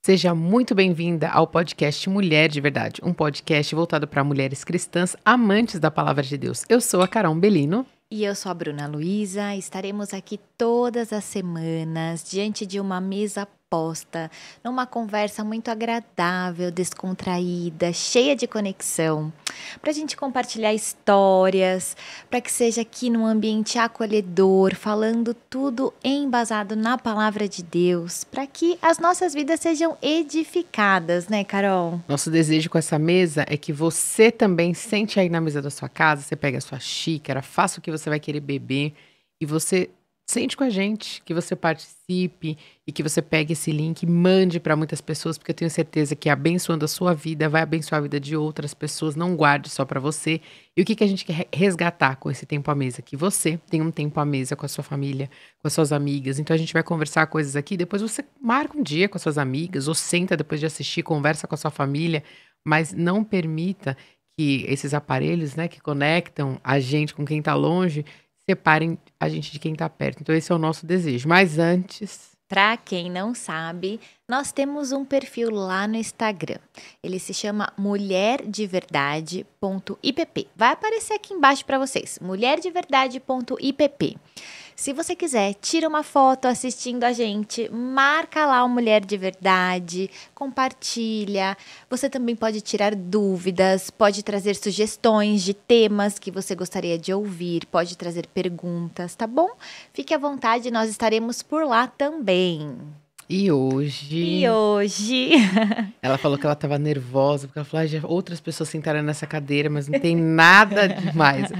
Seja muito bem-vinda ao podcast Mulher de Verdade, um podcast voltado para mulheres cristãs amantes da palavra de Deus. Eu sou a Carol Belino. E eu sou a Bruna Luiza. Estaremos aqui todas as semanas, diante de uma mesa posta, numa conversa muito agradável, descontraída, cheia de conexão, para a gente compartilhar histórias, para que seja aqui num ambiente acolhedor, falando tudo embasado na palavra de Deus, para que as nossas vidas sejam edificadas, né, Carol? Nosso desejo com essa mesa é que você também sente aí na mesa da sua casa, você pega a sua xícara, faça o que você vai querer beber e você sente com a gente, que você participe e que você pegue esse link e mande para muitas pessoas, porque eu tenho certeza que abençoando a sua vida, vai abençoar a vida de outras pessoas, não guarde só para você. E o que a gente quer resgatar com esse tempo à mesa? Que você tem um tempo à mesa com a sua família, com as suas amigas. Então a gente vai conversar coisas aqui, depois você marca um dia com as suas amigas, ou senta depois de assistir, conversa com a sua família, mas não permita que esses aparelhos, né, que conectam a gente com quem está longe, separem a gente de quem está perto. Então esse é o nosso desejo. Mas antes... Para quem não sabe, nós temos um perfil lá no Instagram. Ele se chama mulherdeverdade.ipp. Vai aparecer aqui embaixo para vocês, mulherdeverdade.ipp. Se você quiser, tira uma foto assistindo a gente, marca lá o Mulher de Verdade, compartilha. Você também pode tirar dúvidas, pode trazer sugestões de temas que você gostaria de ouvir, pode trazer perguntas, tá bom? Fique à vontade, nós estaremos por lá também. E hoje... Ela falou que ela estava nervosa, porque ela falou, já outras pessoas sentaram nessa cadeira, mas não tem nada demais.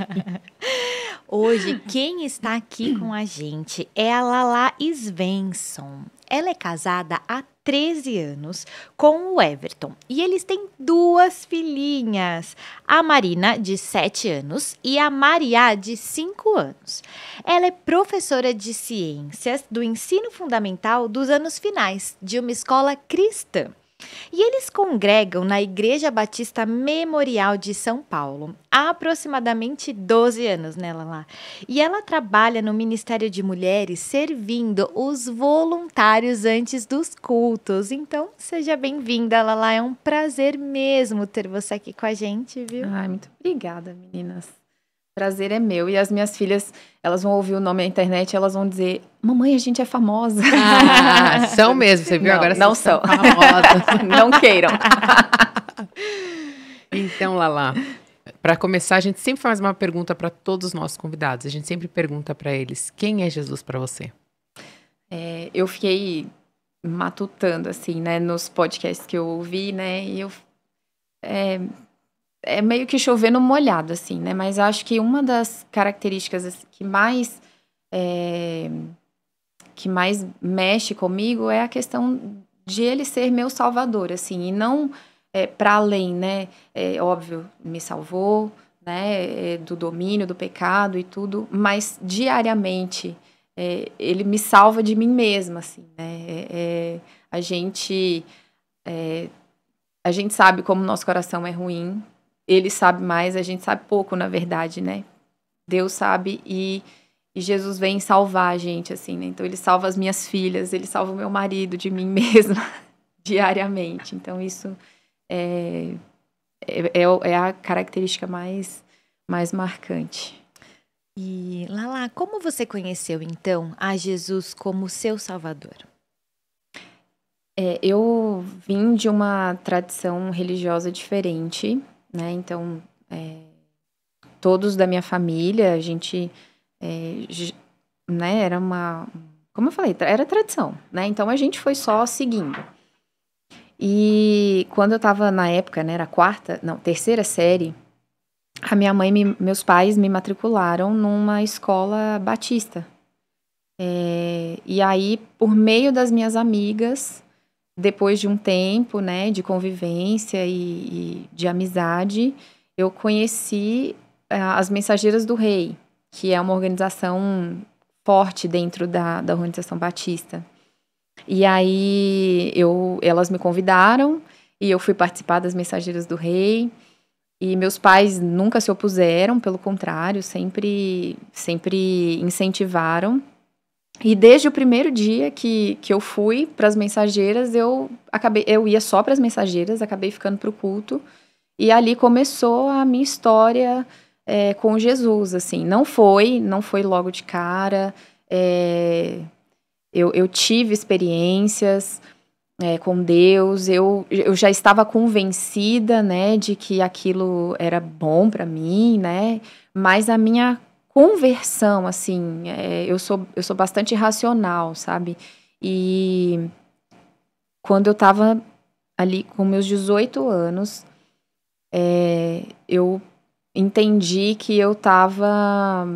Hoje, quem está aqui com a gente é a Lala Svensson. Ela é casada há 13 anos com o Everton e eles têm 2 filhinhas, a Marina, de 7 anos, e a Maria, de 5 anos. Ela é professora de ciências do ensino fundamental dos anos finais de uma escola cristã. E eles congregam na Igreja Batista Memorial de São Paulo há aproximadamente 12 anos, né, Lala? E ela trabalha no Ministério de Mulheres servindo os voluntários antes dos cultos. Então, seja bem-vinda, Lala. É um prazer mesmo ter você aqui com a gente, viu? Ai, muito obrigada, meninas. Prazer é meu. E as minhas filhas, elas vão ouvir o nome na internet e elas vão dizer, mamãe, a gente é famosa. Ah, são mesmo, você viu? Não, Agora não são são. famosas. Não queiram. Então, Lala, para começar, a gente sempre faz uma pergunta para todos os nossos convidados. A gente sempre pergunta para eles, quem é Jesus para você? Eu fiquei matutando, assim, né, nos podcasts que eu ouvi, né, e é meio que chovendo molhado, assim, né? Mas acho que uma das características assim, que mais mexe comigo é a questão de ele ser meu salvador, assim, e não para além, né? Óbvio, me salvou, né? Do domínio, do pecado e tudo, mas diariamente ele me salva de mim mesma, assim, né? A gente sabe como nosso coração é ruim. Ele sabe mais, a gente sabe pouco, na verdade, né? Deus sabe e Jesus vem salvar a gente, assim, né? Então, ele salva as minhas filhas, ele salva o meu marido de mim mesma diariamente. Então, isso é a característica mais marcante. E, Lala, como você conheceu, então, a Jesus como seu salvador? Eu vim de uma tradição religiosa diferente, né? Então, todos da minha família, a gente, né, era como eu falei, era tradição, né? Então, a gente foi só seguindo. E quando eu tava na época, né, era terceira série, a minha mãe e meus pais me matricularam numa escola batista. E aí, por meio das minhas amigas, depois de um tempo, né, de convivência e de amizade, eu conheci as Mensageiras do Rei, que é uma organização forte dentro da organização batista. E aí elas me convidaram e eu fui participar das Mensageiras do Rei. E meus pais nunca se opuseram, pelo contrário, sempre incentivaram. E desde o primeiro dia que eu fui para as Mensageiras, eu ia só para as Mensageiras, acabei ficando para o culto. E ali começou a minha história com Jesus, assim. Não foi logo de cara. Eu tive experiências com Deus. Eu já estava convencida, né, de que aquilo era bom para mim, né? Mas a minha conversão, assim, eu sou bastante racional, sabe? E quando eu estava ali com meus 18 anos, eu entendi que eu estava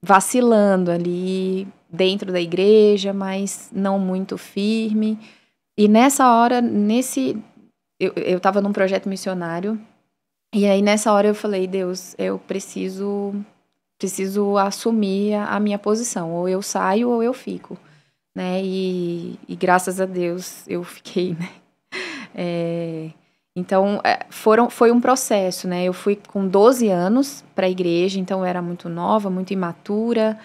vacilando ali dentro da igreja, mas não muito firme. E nessa hora, eu estava num projeto missionário, e aí nessa hora eu falei, Deus, eu preciso assumir a minha posição, ou eu saio ou eu fico, né? E graças a Deus eu fiquei, né? Então, foi um processo, né? Eu fui com 12 anos para a igreja, então eu era muito nova, muito imatura.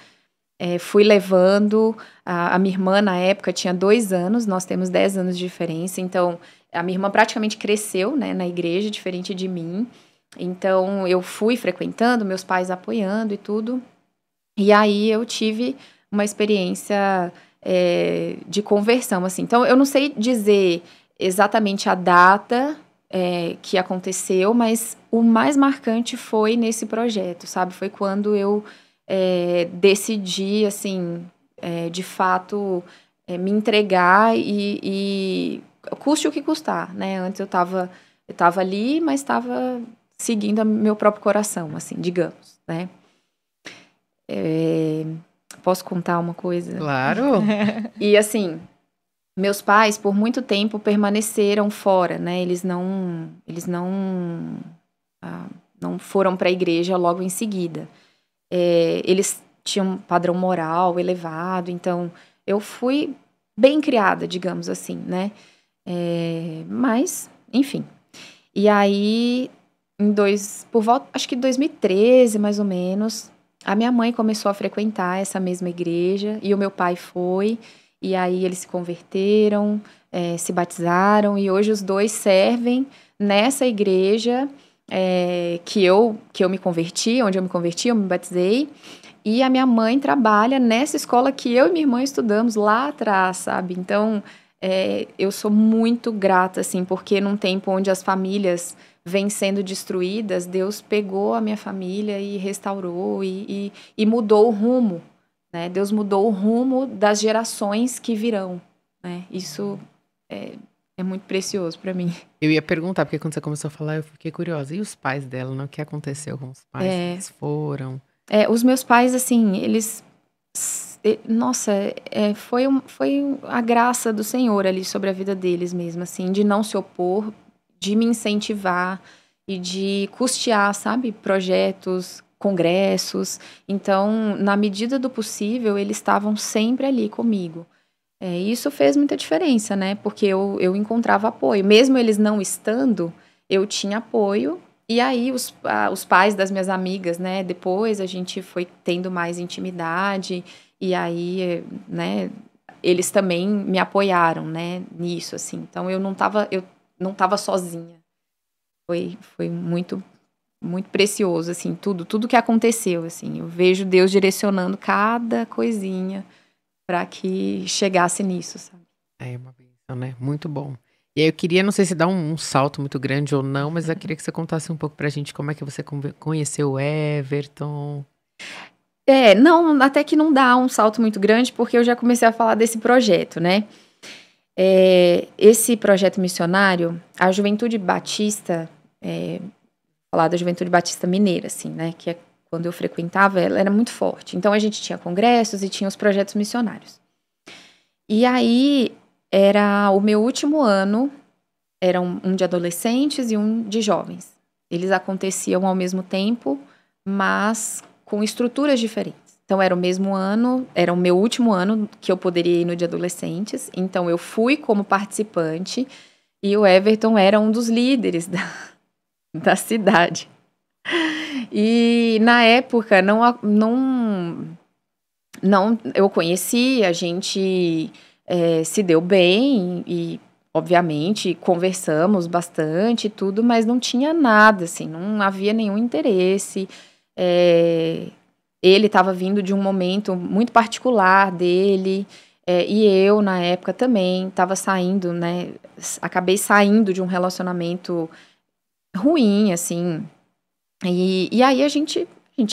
Fui levando. A minha irmã, na época, tinha 2 anos, nós temos 10 anos de diferença. Então, a minha irmã praticamente cresceu, né, na igreja, diferente de mim. Então, eu fui frequentando, meus pais apoiando e tudo. E aí, eu tive uma experiência de conversão, assim. Então, eu não sei dizer exatamente a data que aconteceu, mas o mais marcante foi nesse projeto, sabe? Foi quando eu decidi, assim, de fato, me entregar e custe o que custar, né? Antes eu estava ali, mas estava seguindo meu próprio coração, assim, digamos, né? Posso contar uma coisa? Claro. E, assim, meus pais, por muito tempo, permaneceram fora, né? Eles não foram para a igreja logo em seguida. Eles tinham um padrão moral elevado, então eu fui bem criada, digamos assim, né? Mas, enfim. E aí, por volta, acho que 2013, mais ou menos, a minha mãe começou a frequentar essa mesma igreja e o meu pai foi. E aí eles se converteram, se batizaram e hoje os dois servem nessa igreja que eu me converti, onde eu me batizei. E a minha mãe trabalha nessa escola que eu e minha irmã estudamos lá atrás, sabe? Então, eu sou muito grata, assim, porque num tempo onde as famílias vêm sendo destruídas, Deus pegou a minha família e restaurou e mudou o rumo, né? Deus mudou o rumo das gerações que virão, né? Isso é muito precioso para mim. Eu ia perguntar, porque quando você começou a falar, eu fiquei curiosa. E os pais dela, né? O que aconteceu com os pais? Eles foram? Os meus pais, assim, eles... Nossa, foi a graça do Senhor ali sobre a vida deles mesmo, assim, de não se opor, de me incentivar e de custear, sabe, projetos, congressos. Então, na medida do possível, eles estavam sempre ali comigo. Isso fez muita diferença, né? Porque eu encontrava apoio. Mesmo eles não estando, eu tinha apoio. E aí, os pais das minhas amigas, né? Depois a gente foi tendo mais intimidade. E aí, né? Eles também me apoiaram, né? Nisso, assim. Então, eu não tava sozinha. Foi muito, muito precioso, assim. Tudo que aconteceu, assim. Eu vejo Deus direcionando cada coisinha para que chegasse nisso, sabe? É uma bênção, né? Muito bom. E aí eu queria, não sei se dá um salto muito grande ou não, mas eu queria que você contasse um pouco pra gente como é que você conheceu o Everton. Não, até que não dá um salto muito grande, porque eu já comecei a falar desse projeto, né? Esse projeto missionário, a Juventude Batista, falar da Juventude Batista Mineira, assim, né? Que quando eu frequentava, ela era muito forte. Então, a gente tinha congressos e tinha os projetos missionários. E aí, era o meu último ano, era um de adolescentes e um de jovens. Eles aconteciam ao mesmo tempo, mas com estruturas diferentes. Então, era o mesmo ano, era o meu último ano que eu poderia ir no de adolescentes. Então, eu fui como participante e o Everton era um dos líderes da cidade. E, na época, não, eu conheci, a gente se deu bem e, obviamente, conversamos bastante e tudo, mas não tinha nada, assim, não havia nenhum interesse. Ele estava vindo de um momento muito particular dele, e eu, na época, também estava saindo, né? Acabei saindo de um relacionamento ruim, assim. E aí a gente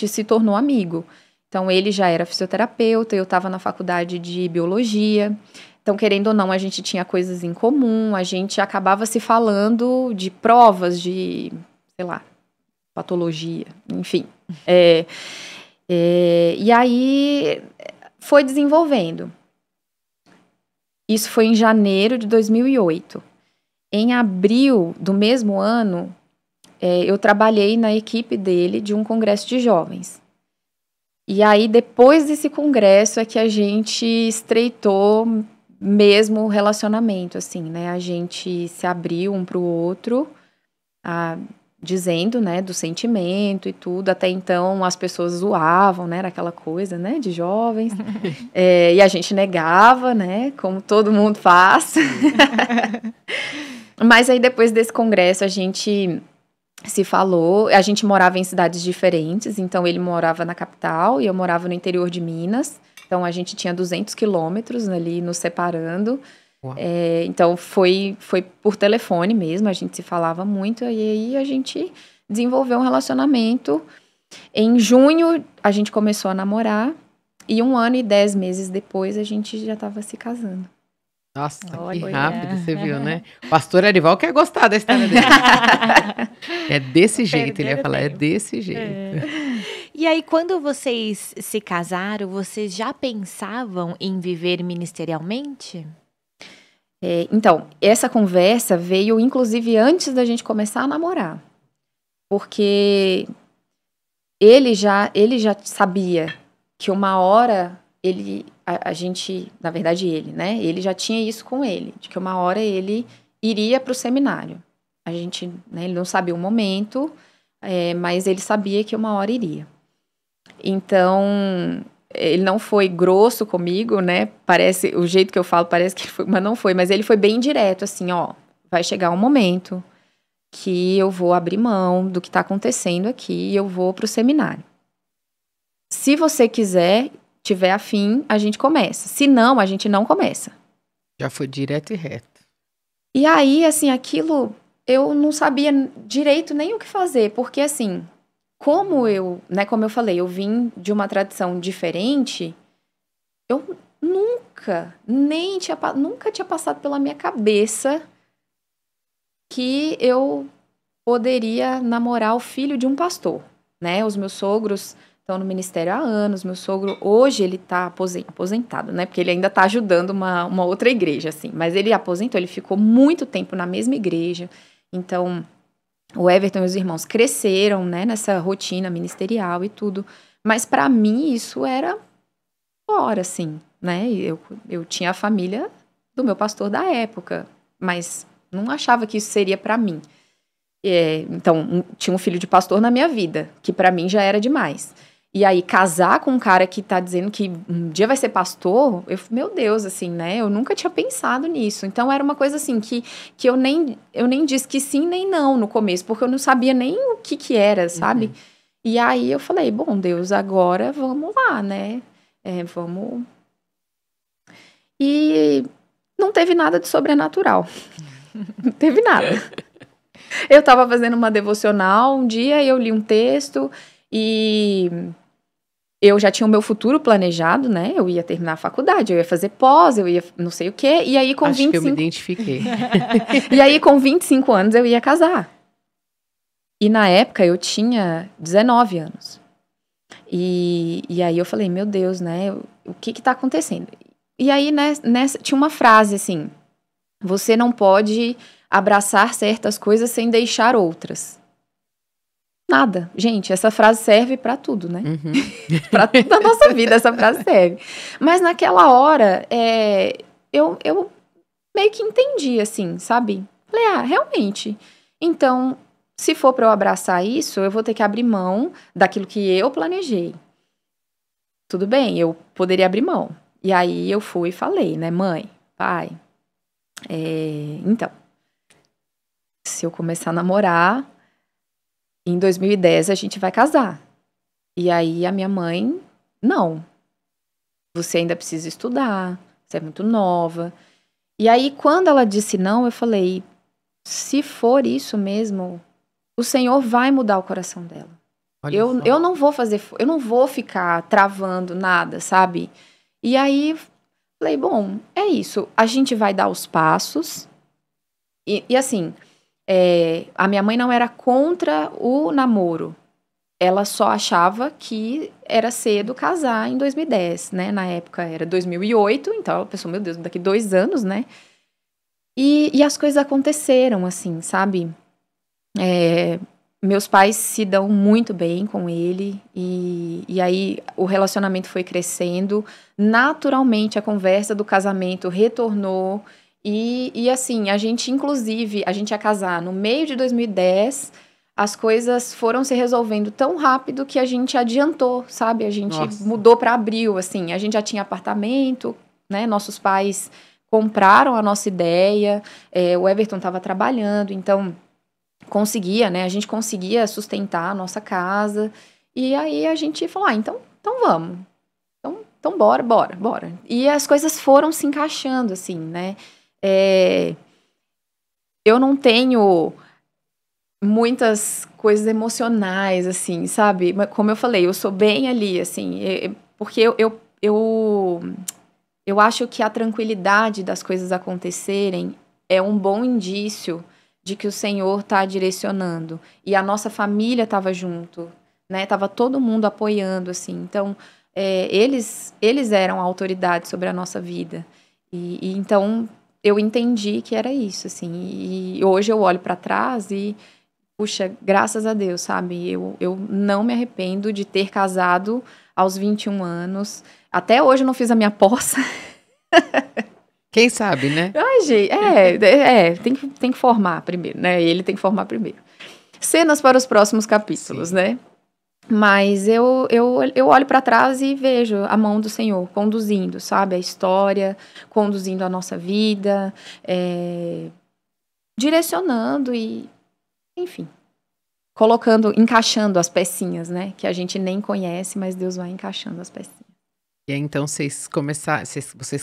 se tornou amigo. Então, ele já era fisioterapeuta, eu estava na faculdade de biologia. Então, querendo ou não, a gente tinha coisas em comum, a gente acabava se falando de provas, de, sei lá, patologia, enfim. E aí foi desenvolvendo. Isso foi em janeiro de 2008. Em abril do mesmo ano, eu trabalhei na equipe dele de um congresso de jovens. E aí, depois desse congresso, é que a gente estreitou mesmo o relacionamento, assim, né? A gente se abriu um pro outro, dizendo, né, do sentimento e tudo. Até então, as pessoas zoavam, né? Era aquela coisa, né, de jovens. E a gente negava, né? Como todo mundo faz. Mas aí, depois desse congresso, a gente se falou. A gente morava em cidades diferentes. Então, ele morava na capital e eu morava no interior de Minas. Então, a gente tinha 200 quilômetros ali nos separando. Então, foi por telefone mesmo, a gente se falava muito. E aí, a gente desenvolveu um relacionamento. Em junho, a gente começou a namorar. E 1 ano e 10 meses depois, a gente já estava se casando. Nossa, que rápido, você viu, né? O pastor Arival quer gostar da história dele. É desse jeito, ele ia falar, é desse jeito. E aí, quando vocês se casaram, vocês já pensavam em viver ministerialmente? Então, essa conversa veio, inclusive, antes da gente começar a namorar. Porque ele já sabia que uma hora a gente, na verdade ele, né? Ele já tinha isso com ele, de que uma hora ele iria para o seminário. A gente, né, ele não sabia o momento, mas ele sabia que uma hora iria. Então, ele não foi grosso comigo, né? Parece, o jeito que eu falo parece que foi, mas não foi. Mas ele foi bem direto, assim, ó, vai chegar um momento que eu vou abrir mão do que está acontecendo aqui e eu vou para o seminário. Se você quiser, tiver afim, a gente começa. Se não, a gente não começa. Já foi direto e reto. E aí, assim, aquilo, eu não sabia direito nem o que fazer, porque, assim, como eu falei, eu vim de uma tradição diferente, eu nunca tinha passado pela minha cabeça que eu poderia namorar o filho de um pastor, né? Os meus sogros estão no ministério há anos. Meu sogro, hoje, ele tá aposentado, né? Porque ele ainda tá ajudando uma outra igreja, assim. Mas ele aposentou, ele ficou muito tempo na mesma igreja. Então, o Everton e os irmãos cresceram, né? Nessa rotina ministerial e tudo. Mas, para mim, isso era fora, assim, né? Eu tinha a família do meu pastor da época, mas não achava que isso seria para mim. Então, tinha um filho de pastor na minha vida, que para mim já era demais. E aí, casar com um cara que tá dizendo que um dia vai ser pastor, meu Deus, assim, né? Eu nunca tinha pensado nisso. Então, era uma coisa assim, que eu nem disse que sim nem não no começo, porque eu não sabia nem o que era, sabe? Uhum. E aí, eu falei, bom, Deus, agora vamos lá, né? Vamos... E não teve nada de sobrenatural. Não teve nada. Eu tava fazendo uma devocional um dia e eu li um texto e eu já tinha o meu futuro planejado, né? Eu ia terminar a faculdade, eu ia fazer pós, eu ia não sei o quê. E aí com Acho 25... que eu me identifiquei. E aí com 25 anos eu ia casar. E na época eu tinha 19 anos. E aí eu falei, meu Deus, né? O que tá acontecendo? E aí nessa tinha uma frase assim, você não pode abraçar certas coisas sem deixar outras. Nada. Gente, essa frase serve pra tudo, né? Uhum. Pra tudo da nossa vida, essa frase serve. Mas naquela hora, eu meio que entendi, assim, sabe? Falei, realmente. Então, se for pra eu abraçar isso, eu vou ter que abrir mão daquilo que eu planejei. tudo bem, eu poderia abrir mão. E aí eu fui e falei, né, mãe, pai, então, se eu começar a namorar, em 2010 a gente vai casar. E aí a minha mãe, não, você ainda precisa estudar, você é muito nova. E aí quando ela disse não, eu falei, se for isso mesmo, o Senhor vai mudar o coração dela. Olha só. Eu não vou eu não vou ficar travando nada, sabe? E aí, falei, bom, é isso. A gente vai dar os passos. E assim, a minha mãe não era contra o namoro. Ela só achava que era cedo casar em 2010, né? Na época era 2008, então ela pensou, meu Deus, daqui 2 anos, né? E as coisas aconteceram, assim, sabe? Meus pais se dão muito bem com ele e aí o relacionamento foi crescendo. Naturalmente, a conversa do casamento retornou e assim, a gente ia casar no meio de 2010, as coisas foram se resolvendo tão rápido que a gente adiantou, sabe? A gente mudou para abril, assim, a gente já tinha apartamento, né? Nossos pais compraram a nossa ideia, o Everton estava trabalhando, então conseguia, né? A gente conseguia sustentar a nossa casa. E aí a gente falou, então vamos. Então bora. E as coisas foram se encaixando, assim, né? Eu não tenho muitas coisas emocionais, assim, sabe? Mas como eu falei, eu sou bem ali, assim, porque eu acho que a tranquilidade das coisas acontecerem é um bom indício de que o Senhor está direcionando. E a nossa família estava junto, né? Tava todo mundo apoiando, assim. Então, eles eram a autoridade sobre a nossa vida. E então, eu entendi que era isso, assim. E hoje eu olho para trás e, puxa, graças a Deus, sabe? Eu não me arrependo de ter casado aos 21 anos. Até hoje eu não fiz a minha posse. Quem sabe, né? Ai, gente, tem que formar primeiro, né? Ele tem que formar primeiro. Cenas para os próximos capítulos, Sim. né? Mas eu olho para trás e vejo a mão do Senhor conduzindo, sabe? A história, conduzindo a nossa vida, direcionando e, enfim, encaixando as pecinhas, né? Que a gente nem conhece, mas Deus vai encaixando as pecinhas. E aí, então, vocês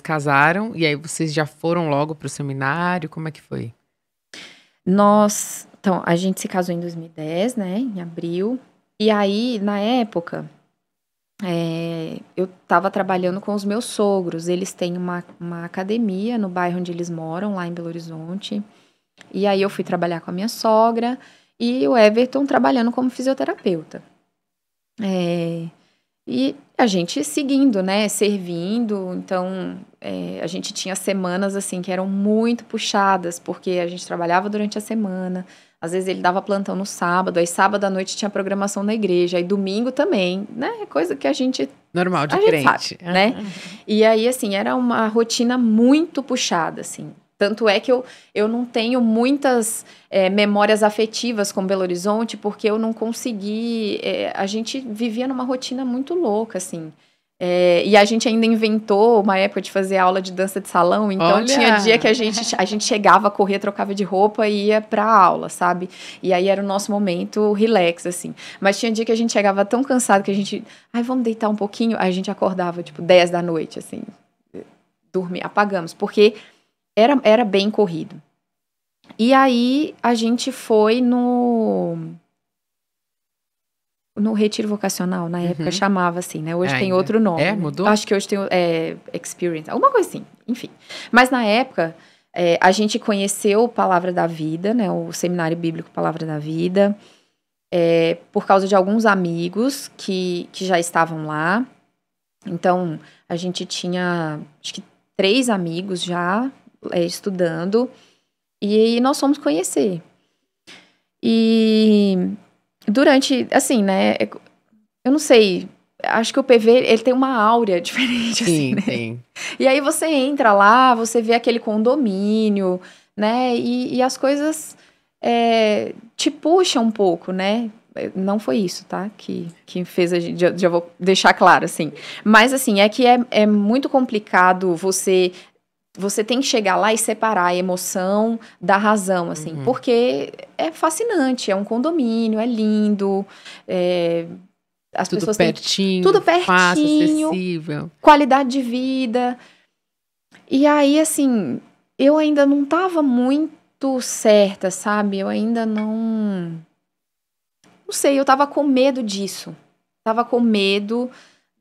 casaram e aí vocês já foram logo pro seminário? Como é que foi? Então, a gente se casou em 2010, né? Em abril. E aí, na época, eu estava trabalhando com os meus sogros. Eles têm uma academia no bairro onde eles moram, lá em Belo Horizonte. E aí eu fui trabalhar com a minha sogra e o Everton trabalhando como fisioterapeuta. E a gente seguindo, né, servindo, então a gente tinha semanas, assim, que eram muito puxadas, porque a gente trabalhava durante a semana, às vezes ele dava plantão no sábado, aí sábado à noite tinha programação na igreja, aí domingo também, né, coisa que a gente... Normal de a gente crente. sabe, né? E aí, assim, era uma rotina muito puxada, assim. Tanto é que eu não tenho muitas memórias afetivas com Belo Horizonte, porque eu não consegui... a gente vivia numa rotina muito louca, assim. E a gente ainda inventou uma época de fazer aula de dança de salão, então Olha! tinha dia que a gente chegava, corria, trocava de roupa e ia pra aula, sabe? E aí era o nosso momento relax, assim. Mas tinha dia que a gente chegava tão cansado que a gente... vamos deitar um pouquinho? Aí a gente acordava, tipo, 10 da noite, assim. Dormir, apagamos, porque... Era bem corrido. E aí, a gente foi no retiro vocacional, na época chamava assim, né? Hoje tem outro nome. Mudou? Né? Acho que hoje tem Experience, alguma coisa assim, enfim. Mas na época, a gente conheceu Palavra da Vida, né? O Seminário Bíblico Palavra da Vida, por causa de alguns amigos que já estavam lá. Então, a gente tinha, acho que 3 amigos já, estudando, e nós fomos conhecer. E durante, assim, né, eu não sei, acho que o PV, ele tem uma áurea diferente, Sim, assim, né? tem. E aí você entra lá, você vê aquele condomínio, né, e as coisas te puxam um pouco, né? não foi isso, tá? Que fez a gente, já vou deixar claro, assim. Mas, assim, é que é muito complicado você tem que chegar lá e separar a emoção da razão, assim, porque é fascinante, é um condomínio, é lindo, as Tudo pessoas pertinho, tudo fácil, pertinho, acessível. qualidade de vida. E aí, assim, eu ainda não estava muito certa, sabe? Eu ainda não sei, eu estava com medo disso. Tava com medo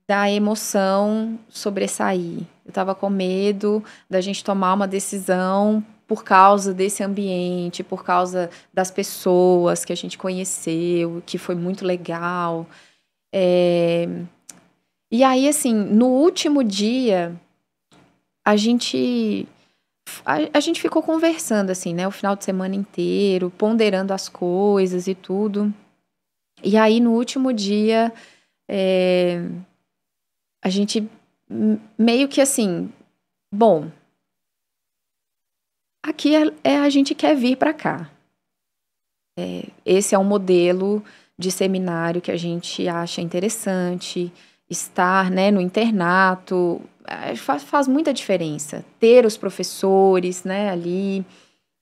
da emoção sobressair. Eu estava com medo da gente tomar uma decisão por causa desse ambiente, por causa das pessoas que a gente conheceu, que foi muito legal. E aí, assim, no último dia, a gente ficou conversando, assim, né? O final de semana inteiro, ponderando as coisas e tudo. E aí, no último dia, a gente meio que assim, bom, aqui a gente quer vir para cá. Esse é um modelo de seminário que a gente acha interessante, estar, né, no internato, faz muita diferença. Ter os professores, né, ali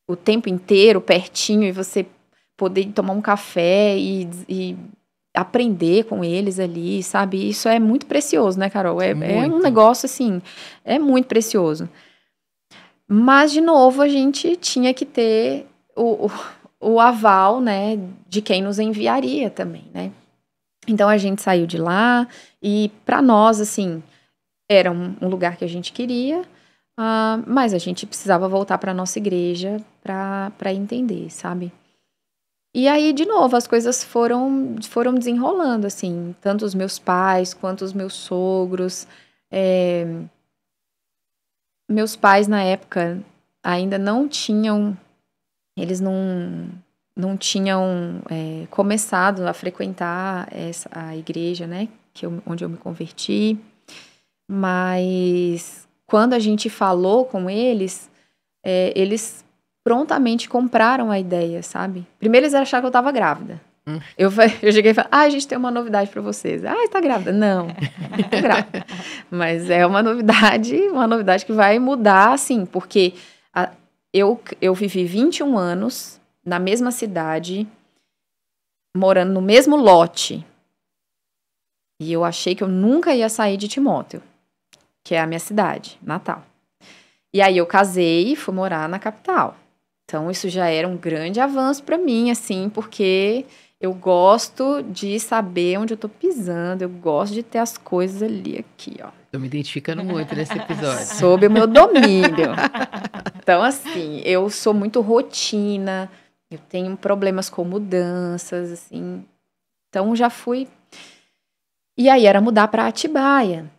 o tempo inteiro, pertinho, e você poder tomar um café e aprender com eles ali, sabe? Isso é muito precioso, né, Carol? É um negócio, assim, é muito precioso. Mas, de novo, a gente tinha que ter o aval, né, de quem nos enviaria também, né? Então, a gente saiu de lá e, para nós, assim, era um lugar que a gente queria, mas a gente precisava voltar para nossa igreja para entender, sabe? E aí, de novo, as coisas foram desenrolando, assim, tanto os meus pais quanto os meus sogros. Meus pais, na época, ainda não tinham, eles não tinham começado a frequentar a igreja, né, onde eu me converti. Mas quando a gente falou com eles, eles prontamente compraram a ideia, sabe? Primeiro eles acharam que eu estava grávida. Eu cheguei e falei, a gente tem uma novidade para vocês. Está grávida? Não tô grávida. Mas é uma novidade que vai mudar, assim, porque eu vivi 21 anos na mesma cidade, morando no mesmo lote. E eu achei que eu nunca ia sair de Timóteo, que é a minha cidade, Natal. E aí eu casei e fui morar na capital. Então isso já era um grande avanço para mim, assim, porque eu gosto de saber onde eu tô pisando, eu gosto de ter as coisas ali, aqui, ó. Tô me identificando muito nesse episódio. Sob o meu domínio. Então, assim, eu sou muito rotina, eu tenho problemas com mudanças, assim. Então, já fui. E aí, era mudar para Atibaia.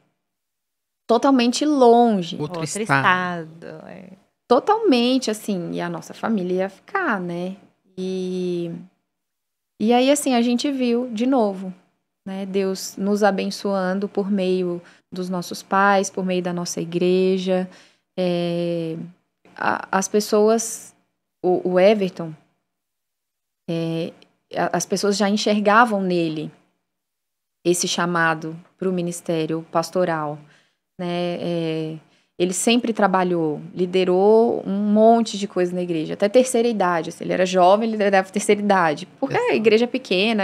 Totalmente longe. Outro estado. Totalmente, assim. E a nossa família ia ficar, né? E aí, assim, a gente viu de novo, né? Deus nos abençoando por meio dos nossos pais, por meio da nossa igreja. As pessoas, o Everton, as pessoas já enxergavam nele esse chamado para o ministério pastoral, né? Ele sempre trabalhou, liderou um monte de coisa na igreja, até terceira idade. Assim, ele era jovem, ele liderava terceira idade. Porque a igreja é pequena,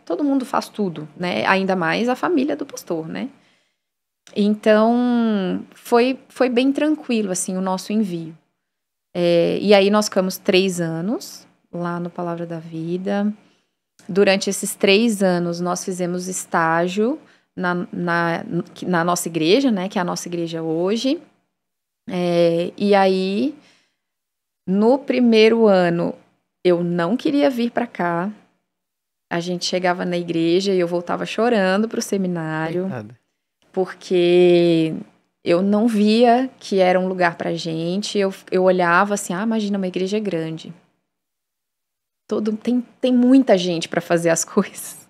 todo mundo faz tudo, né? Ainda mais a família do pastor, né? Então, foi bem tranquilo, assim, o nosso envio. E aí nós ficamos 3 anos lá no Palavra da Vida. Durante esses 3 anos, nós fizemos estágio na nossa igreja, né, que é a nossa igreja hoje. E aí, no primeiro ano, eu não queria vir para cá. A gente chegava na igreja e eu voltava chorando para o seminário. Coitada. Porque eu não via que era um lugar pra gente. Eu olhava assim, imagina, uma igreja grande. Tem muita gente para fazer as coisas.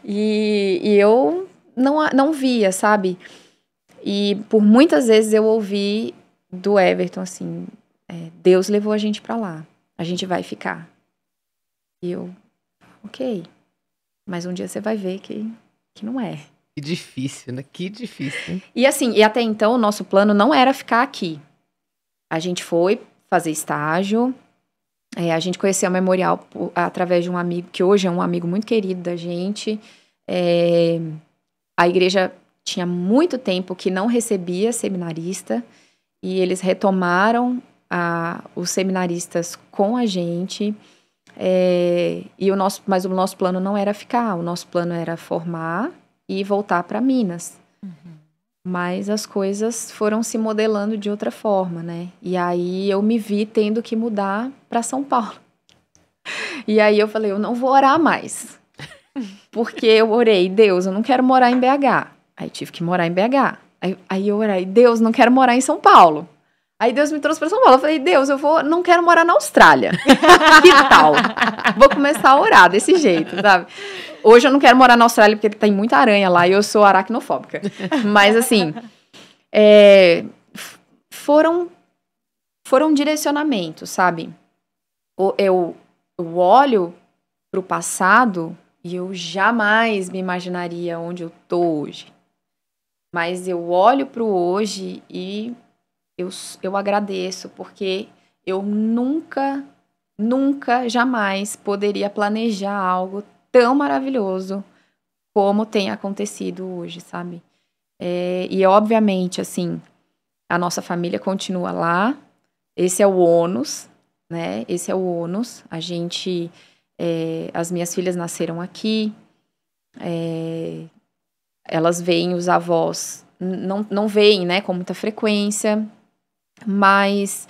E eu não via, sabe? E por muitas vezes eu ouvi do Everton assim, Deus levou a gente para lá. A gente vai ficar. E eu, ok. Mas um dia você vai ver que não é. Que difícil, né? Que difícil. E assim, e até então o nosso plano não era ficar aqui. A gente foi fazer estágio, a gente conheceu o Memorial através de um amigo, que hoje é um amigo muito querido da gente. A igreja tinha muito tempo que não recebia seminarista, e eles retomaram os seminaristas com a gente. Mas o nosso plano não era ficar, o nosso plano era formar e voltar para Minas. Mas as coisas foram se modelando de outra forma, né? E aí eu me vi tendo que mudar para São Paulo. E aí eu falei, eu não vou orar mais. Porque eu orei, Deus, eu não quero morar em BH. Aí tive que morar em BH. Aí eu orei, Deus, não quero morar em São Paulo. Aí Deus me trouxe para São Paulo. Eu falei, Deus, não quero morar na Austrália. Que tal? Vou começar a orar desse jeito, sabe? Hoje eu não quero morar na Austrália porque tem muita aranha lá e eu sou aracnofóbica. Mas assim, foram direcionamentos, sabe? Eu olho pro passado e eu jamais me imaginaria onde eu tô hoje. Mas eu olho pro hoje e eu agradeço, porque eu nunca, jamais poderia planejar algo tão maravilhoso como tem acontecido hoje, sabe? E obviamente, assim, a nossa família continua lá, esse é o ônus, né? Esse é o ônus. A gente, as minhas filhas nasceram aqui, elas veem os avós, não veem, né, com muita frequência, mas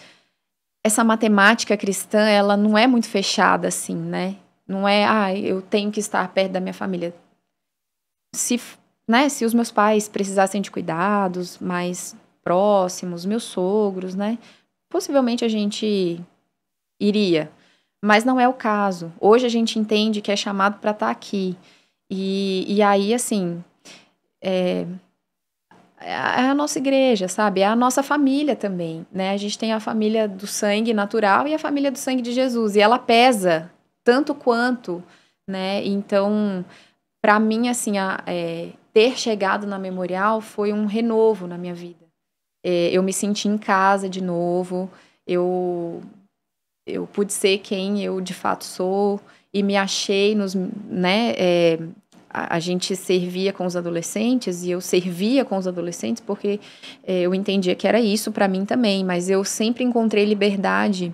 essa matemática cristã, ela não é muito fechada assim, né? Não é, eu tenho que estar perto da minha família. Se os meus pais precisassem de cuidados mais próximos, meus sogros, né? Possivelmente a gente iria, mas não é o caso. Hoje a gente entende que é chamado para estar aqui. E aí, assim, é a nossa igreja, sabe? É a nossa família também, né? A gente tem a família do sangue natural e a família do sangue de Jesus. E ela pesa tanto quanto, né? Então, para mim, assim, ter chegado na Memorial foi um renovo na minha vida. Eu me senti em casa de novo. Eu pude ser quem eu de fato sou e me achei né? A gente servia com os adolescentes e eu servia com os adolescentes porque eu entendia que era isso para mim também, mas eu sempre encontrei liberdade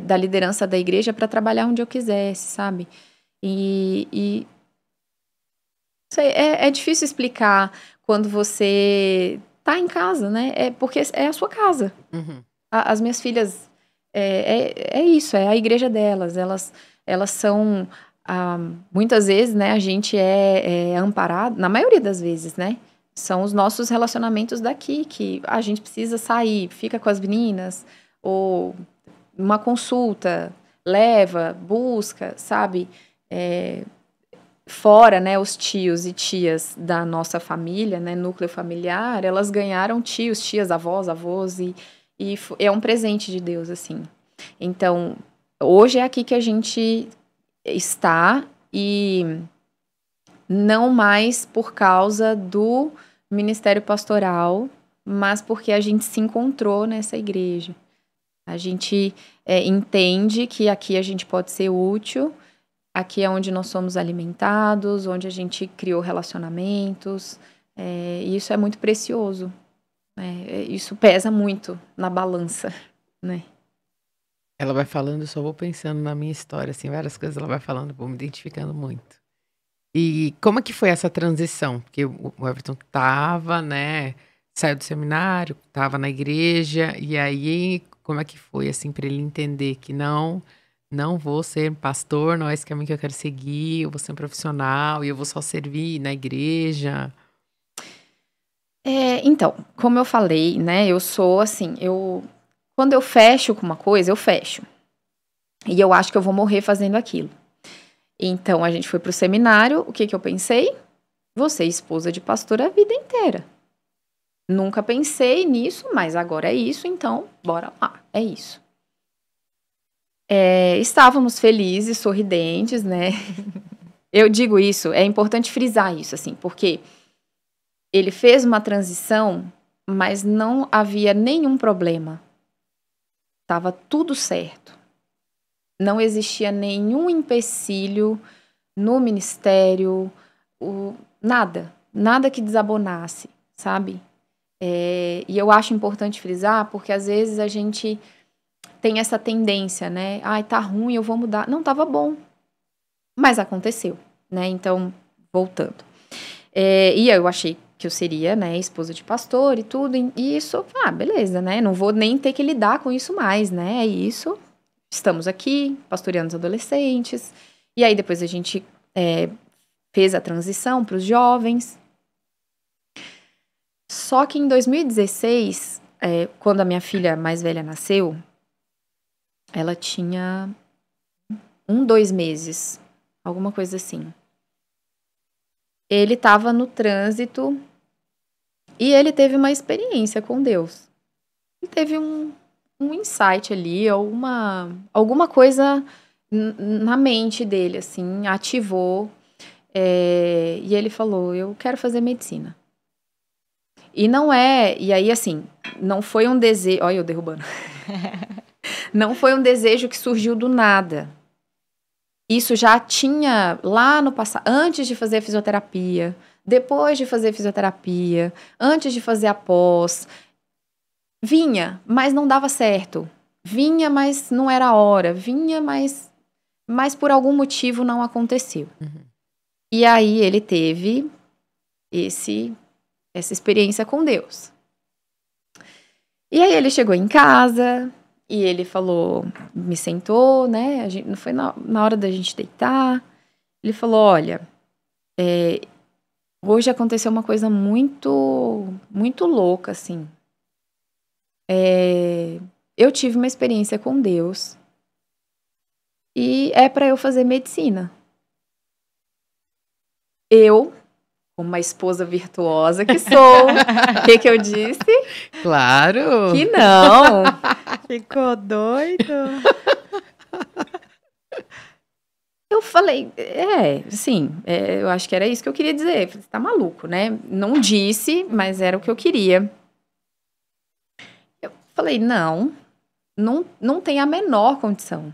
da liderança da igreja para trabalhar onde eu quisesse, sabe? E é difícil explicar quando você tá em casa, né? Porque é a sua casa. Uhum. As minhas filhas, é isso, é a igreja delas. Elas são... muitas vezes, né, a gente é amparado, na maioria das vezes, né, são os nossos relacionamentos daqui, que a gente precisa sair, fica com as meninas, ou uma consulta, leva, busca, sabe, fora, né, os tios e tias da nossa família, né, núcleo familiar, elas ganharam tios, tias, avós, e é um presente de Deus, assim. Então, hoje é aqui que a gente está, e não mais por causa do ministério pastoral, mas porque a gente se encontrou nessa igreja. A gente entende que aqui a gente pode ser útil, aqui é onde nós somos alimentados, onde a gente criou relacionamentos, e isso é muito precioso. Isso pesa muito na balança, né? Ela vai falando, eu só vou pensando na minha história, assim, várias coisas ela vai falando, vou me identificando muito. E como é que foi essa transição? Porque o Everton tava, né, saiu do seminário, tava na igreja, e aí como é que foi, assim, para ele entender que não vou ser pastor, não é esse caminho que eu quero seguir, eu vou ser um profissional e eu vou só servir na igreja? Então, como eu falei, né, eu sou assim, quando eu fecho com uma coisa, eu fecho. E eu acho que eu vou morrer fazendo aquilo. Então, a gente foi pro seminário, o que eu pensei? Vou ser esposa de pastor a vida inteira. Nunca pensei nisso, mas agora é isso, então, bora lá, é isso. Estávamos felizes, sorridentes, né? Eu digo isso, é importante frisar isso, assim, porque ele fez uma transição, mas não havia nenhum problema. Estava tudo certo. Não existia nenhum empecilho no ministério, nada que desabonasse, sabe? E eu acho importante frisar, porque às vezes a gente tem essa tendência, né? Ai, tá ruim, eu vou mudar. Não, tava bom. Mas aconteceu, né? Então, voltando. E eu achei que eu seria, né, esposa de pastor e tudo. E isso, beleza, né? Não vou nem ter que lidar com isso mais, né? É isso. Estamos aqui, pastoreando os adolescentes. E aí, depois a gente fez a transição para os jovens. Só que em 2016, quando a minha filha mais velha nasceu, ela tinha 2 meses, alguma coisa assim. Ele estava no trânsito e ele teve uma experiência com Deus. Ele teve um insight ali, alguma coisa na mente dele, assim, ativou. E ele falou, eu quero fazer medicina. E aí assim, não foi um desejo, olha eu derrubando. Não foi um desejo que surgiu do nada. Isso já tinha lá no passado, antes de fazer a fisioterapia, depois de fazer fisioterapia, antes de fazer a pós. Vinha, mas não dava certo. Vinha, mas não era a hora. Vinha, mas por algum motivo não aconteceu. Uhum. E aí ele teve essa experiência com Deus. E aí ele chegou em casa e ele falou, me sentou, né? Não foi na hora da gente deitar. Ele falou, olha, hoje aconteceu uma coisa muito, muito louca, assim. Eu tive uma experiência com Deus e é para eu fazer medicina. Eu, como uma esposa virtuosa que sou, o que eu disse? Claro! Que não! Ficou doido? Eu falei, sim, eu acho que era isso que eu queria dizer. Você tá maluco, né? Não disse, mas era o que eu queria. Eu falei, não tem a menor condição.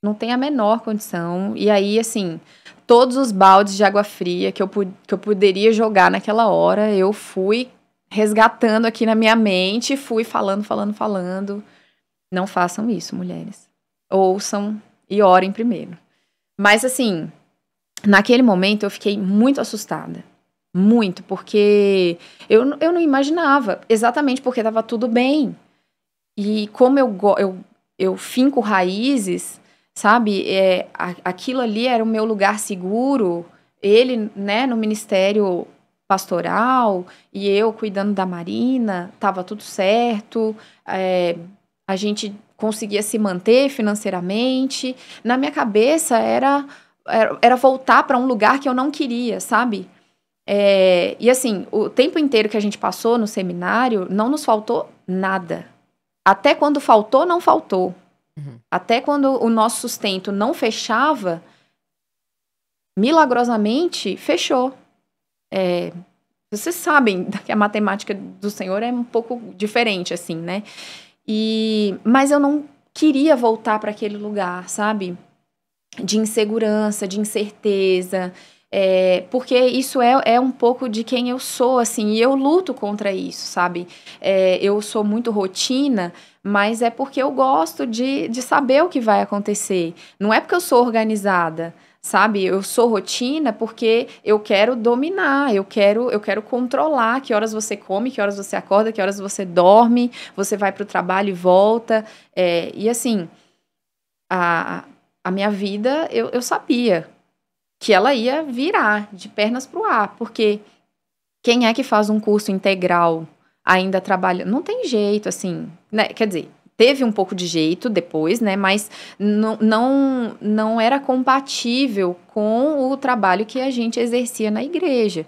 Não tem a menor condição. E aí, assim, todos os baldes de água fria que eu poderia jogar naquela hora, eu fui resgatando aqui na minha mente, fui falando. Não façam isso, mulheres. Ouçam e orem primeiro. Mas, assim, naquele momento eu fiquei muito assustada. Muito, porque eu não imaginava. Exatamente porque estava tudo bem. E como eu finco raízes, sabe? Aquilo ali era o meu lugar seguro. Ele, né, no ministério pastoral e eu cuidando da Marina, estava tudo certo. A gente conseguia se manter financeiramente. Na minha cabeça era voltar para um lugar que eu não queria, sabe? E assim, o tempo inteiro que a gente passou no seminário, não nos faltou nada. Até quando faltou, não faltou. Uhum. Até quando o nosso sustento não fechava, milagrosamente, fechou. Vocês sabem que a matemática do Senhor é um pouco diferente, assim, né? Mas eu não queria voltar para aquele lugar, sabe? De insegurança, de incerteza. Porque isso é um pouco de quem eu sou, assim, e eu luto contra isso, sabe? Eu sou muito rotina, mas é porque eu gosto de saber o que vai acontecer. Não é porque eu sou organizada, sabe? Eu sou rotina porque eu quero dominar, eu quero controlar que horas você come, que horas você acorda, que horas você dorme, você vai para o trabalho e volta. E assim, a minha vida, eu sabia que ela ia virar de pernas para o ar, porque quem é que faz um curso integral ainda trabalhando? Não tem jeito, assim, né? Quer dizer, teve um pouco de jeito depois, né? Mas não era compatível com o trabalho que a gente exercia na igreja.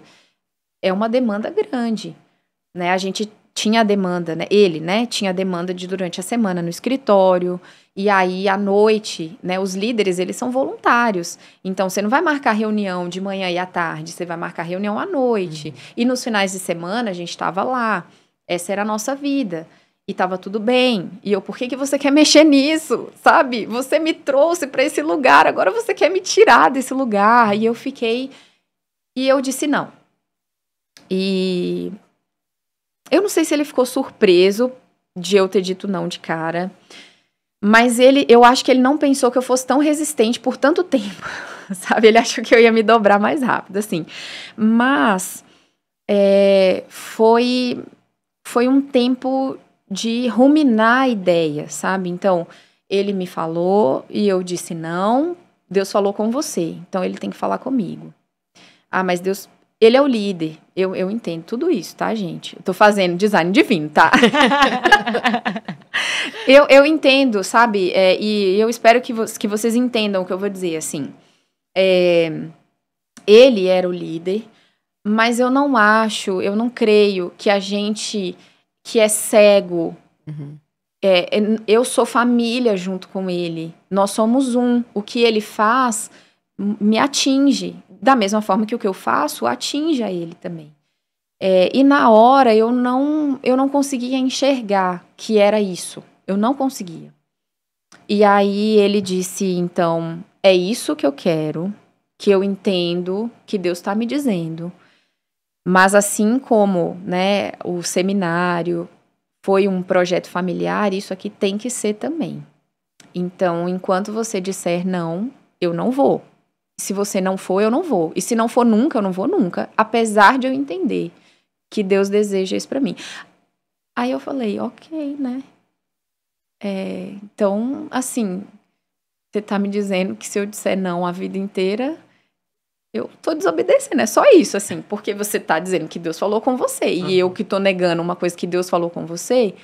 É uma demanda grande, né? A gente tinha a demanda, né? Ele, né? Tinha a demanda de durante a semana no escritório. E aí, à noite, né? Os líderes, eles são voluntários. Então, você não vai marcar reunião de manhã e à tarde. Você vai marcar reunião à noite. E nos finais de semana, a gente estava lá. Essa era a nossa vida. E tava tudo bem. E eu, por que você quer mexer nisso? Sabe? Você me trouxe para esse lugar. Agora você quer me tirar desse lugar. E eu fiquei... E eu disse não. E... eu não sei se ele ficou surpreso de eu ter dito não de cara, mas eu acho que ele não pensou que eu fosse tão resistente por tanto tempo, sabe? Ele achou que eu ia me dobrar mais rápido, assim. Mas foi um tempo de ruminar a ideia, sabe? Então, ele me falou e eu disse não, Deus falou com você, então ele tem que falar comigo. Ah, mas Deus... ele é o líder. Eu entendo tudo isso, tá, gente? Eu tô fazendo design divino, tá? eu entendo, sabe? E eu espero que vocês entendam o que eu vou dizer, assim. Ele era o líder, mas eu não creio que a gente que é cego... eu sou família junto com ele. Nós somos um. O que ele faz me atinge. Da mesma forma que o que eu faço atinge a ele também. E na hora eu não conseguia enxergar que era isso. Eu não conseguia. E aí ele disse, então, é isso que eu quero, que eu entendo, que Deus está me dizendo. Mas assim como, né, o seminário foi um projeto familiar, isso aqui tem que ser também. Então, enquanto você disser não, eu não vou. Se você não for, eu não vou. E se não for nunca, eu não vou nunca. Apesar de eu entender que Deus deseja isso pra mim. Aí eu falei, ok, né? Então, assim, você tá me dizendo que se eu disser não a vida inteira, eu tô desobedecendo. É só isso, assim. Porque você tá dizendo que Deus falou com você. E eu que tô negando uma coisa que Deus falou com você.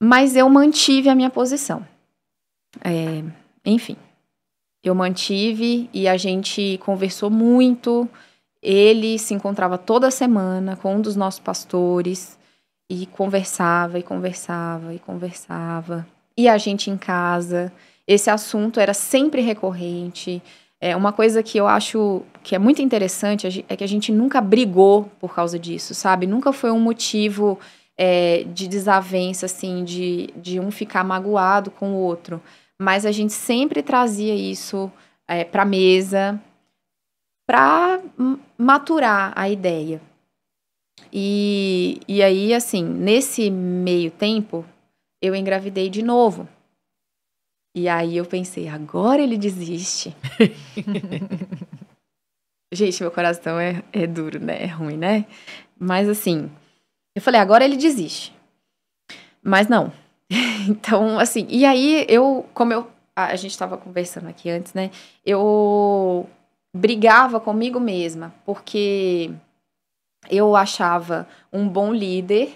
Mas eu mantive a minha posição. Enfim. Eu mantive e a gente conversou muito. Ele se encontrava toda semana com um dos nossos pastores e conversava, e conversava, e conversava. E a gente em casa, esse assunto era sempre recorrente. Uma coisa que eu acho que é muito interessante é que a gente nunca brigou por causa disso, sabe? Nunca foi um motivo de desavença, assim, de um ficar magoado com o outro. Mas a gente sempre trazia isso para a mesa, para maturar a ideia. E aí, assim, nesse meio tempo, eu engravidei de novo. E aí eu pensei, agora ele desiste. Gente, meu coração é duro, né? É ruim, né? Mas assim, eu falei, agora ele desiste. Mas não. Então, assim, e aí a gente estava conversando aqui antes, né? Eu brigava comigo mesma, porque eu achava um bom líder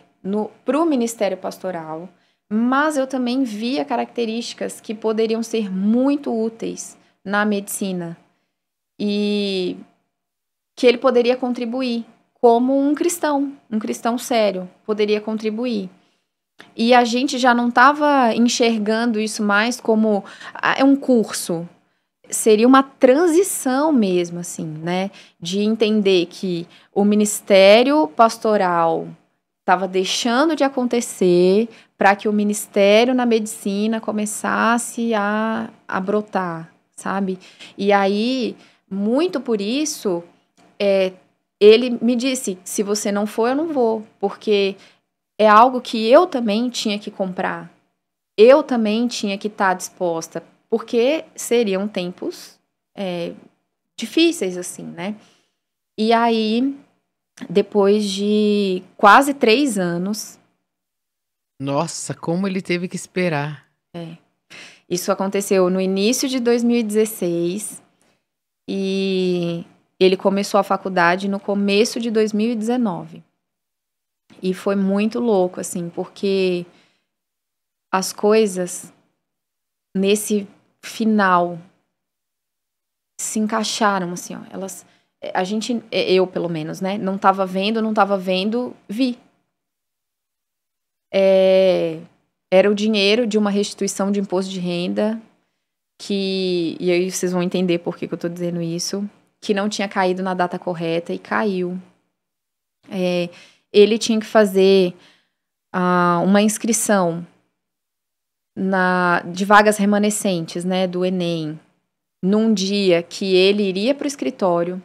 pro ministério pastoral, mas eu também via características que poderiam ser muito úteis na medicina e que ele poderia contribuir como um cristão sério, poderia contribuir. E a gente já não estava enxergando isso mais como um curso. Seria uma transição mesmo, assim, né? De entender que o ministério pastoral estava deixando de acontecer para que o ministério na medicina começasse a brotar, sabe? E aí, muito por isso, ele me disse, se você não for, eu não vou, porque é algo que eu também tinha que comprar. Eu também tinha que estar disposta, porque seriam tempos difíceis, assim, né? E aí, depois de quase 3 anos... Nossa, como ele teve que esperar. Isso aconteceu no início de 2016 e ele começou a faculdade no começo de 2019. E foi muito louco, assim, porque as coisas nesse final se encaixaram, assim, ó. Eu pelo menos, né, não tava vendo, vi. era o dinheiro de uma restituição de imposto de renda, e aí vocês vão entender por que eu tô dizendo isso, que não tinha caído na data correta e caiu. Ele tinha que fazer uma inscrição de vagas remanescentes, né, do Enem, num dia que ele iria para o escritório.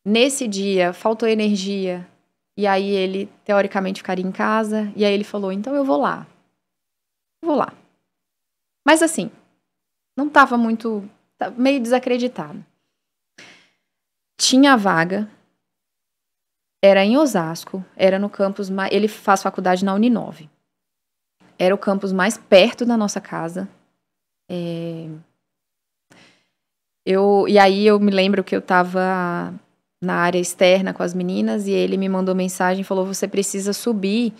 Nesse dia, faltou energia, e aí ele, teoricamente, ficaria em casa, e aí ele falou, então eu vou lá. Mas assim, não estava meio desacreditado. Tinha a vaga, era em Osasco, era no campus, ele faz faculdade na Uninove. Era o campus mais perto da nossa casa. E aí eu me lembro que eu estava na área externa com as meninas e ele me mandou mensagem e falou, você precisa subir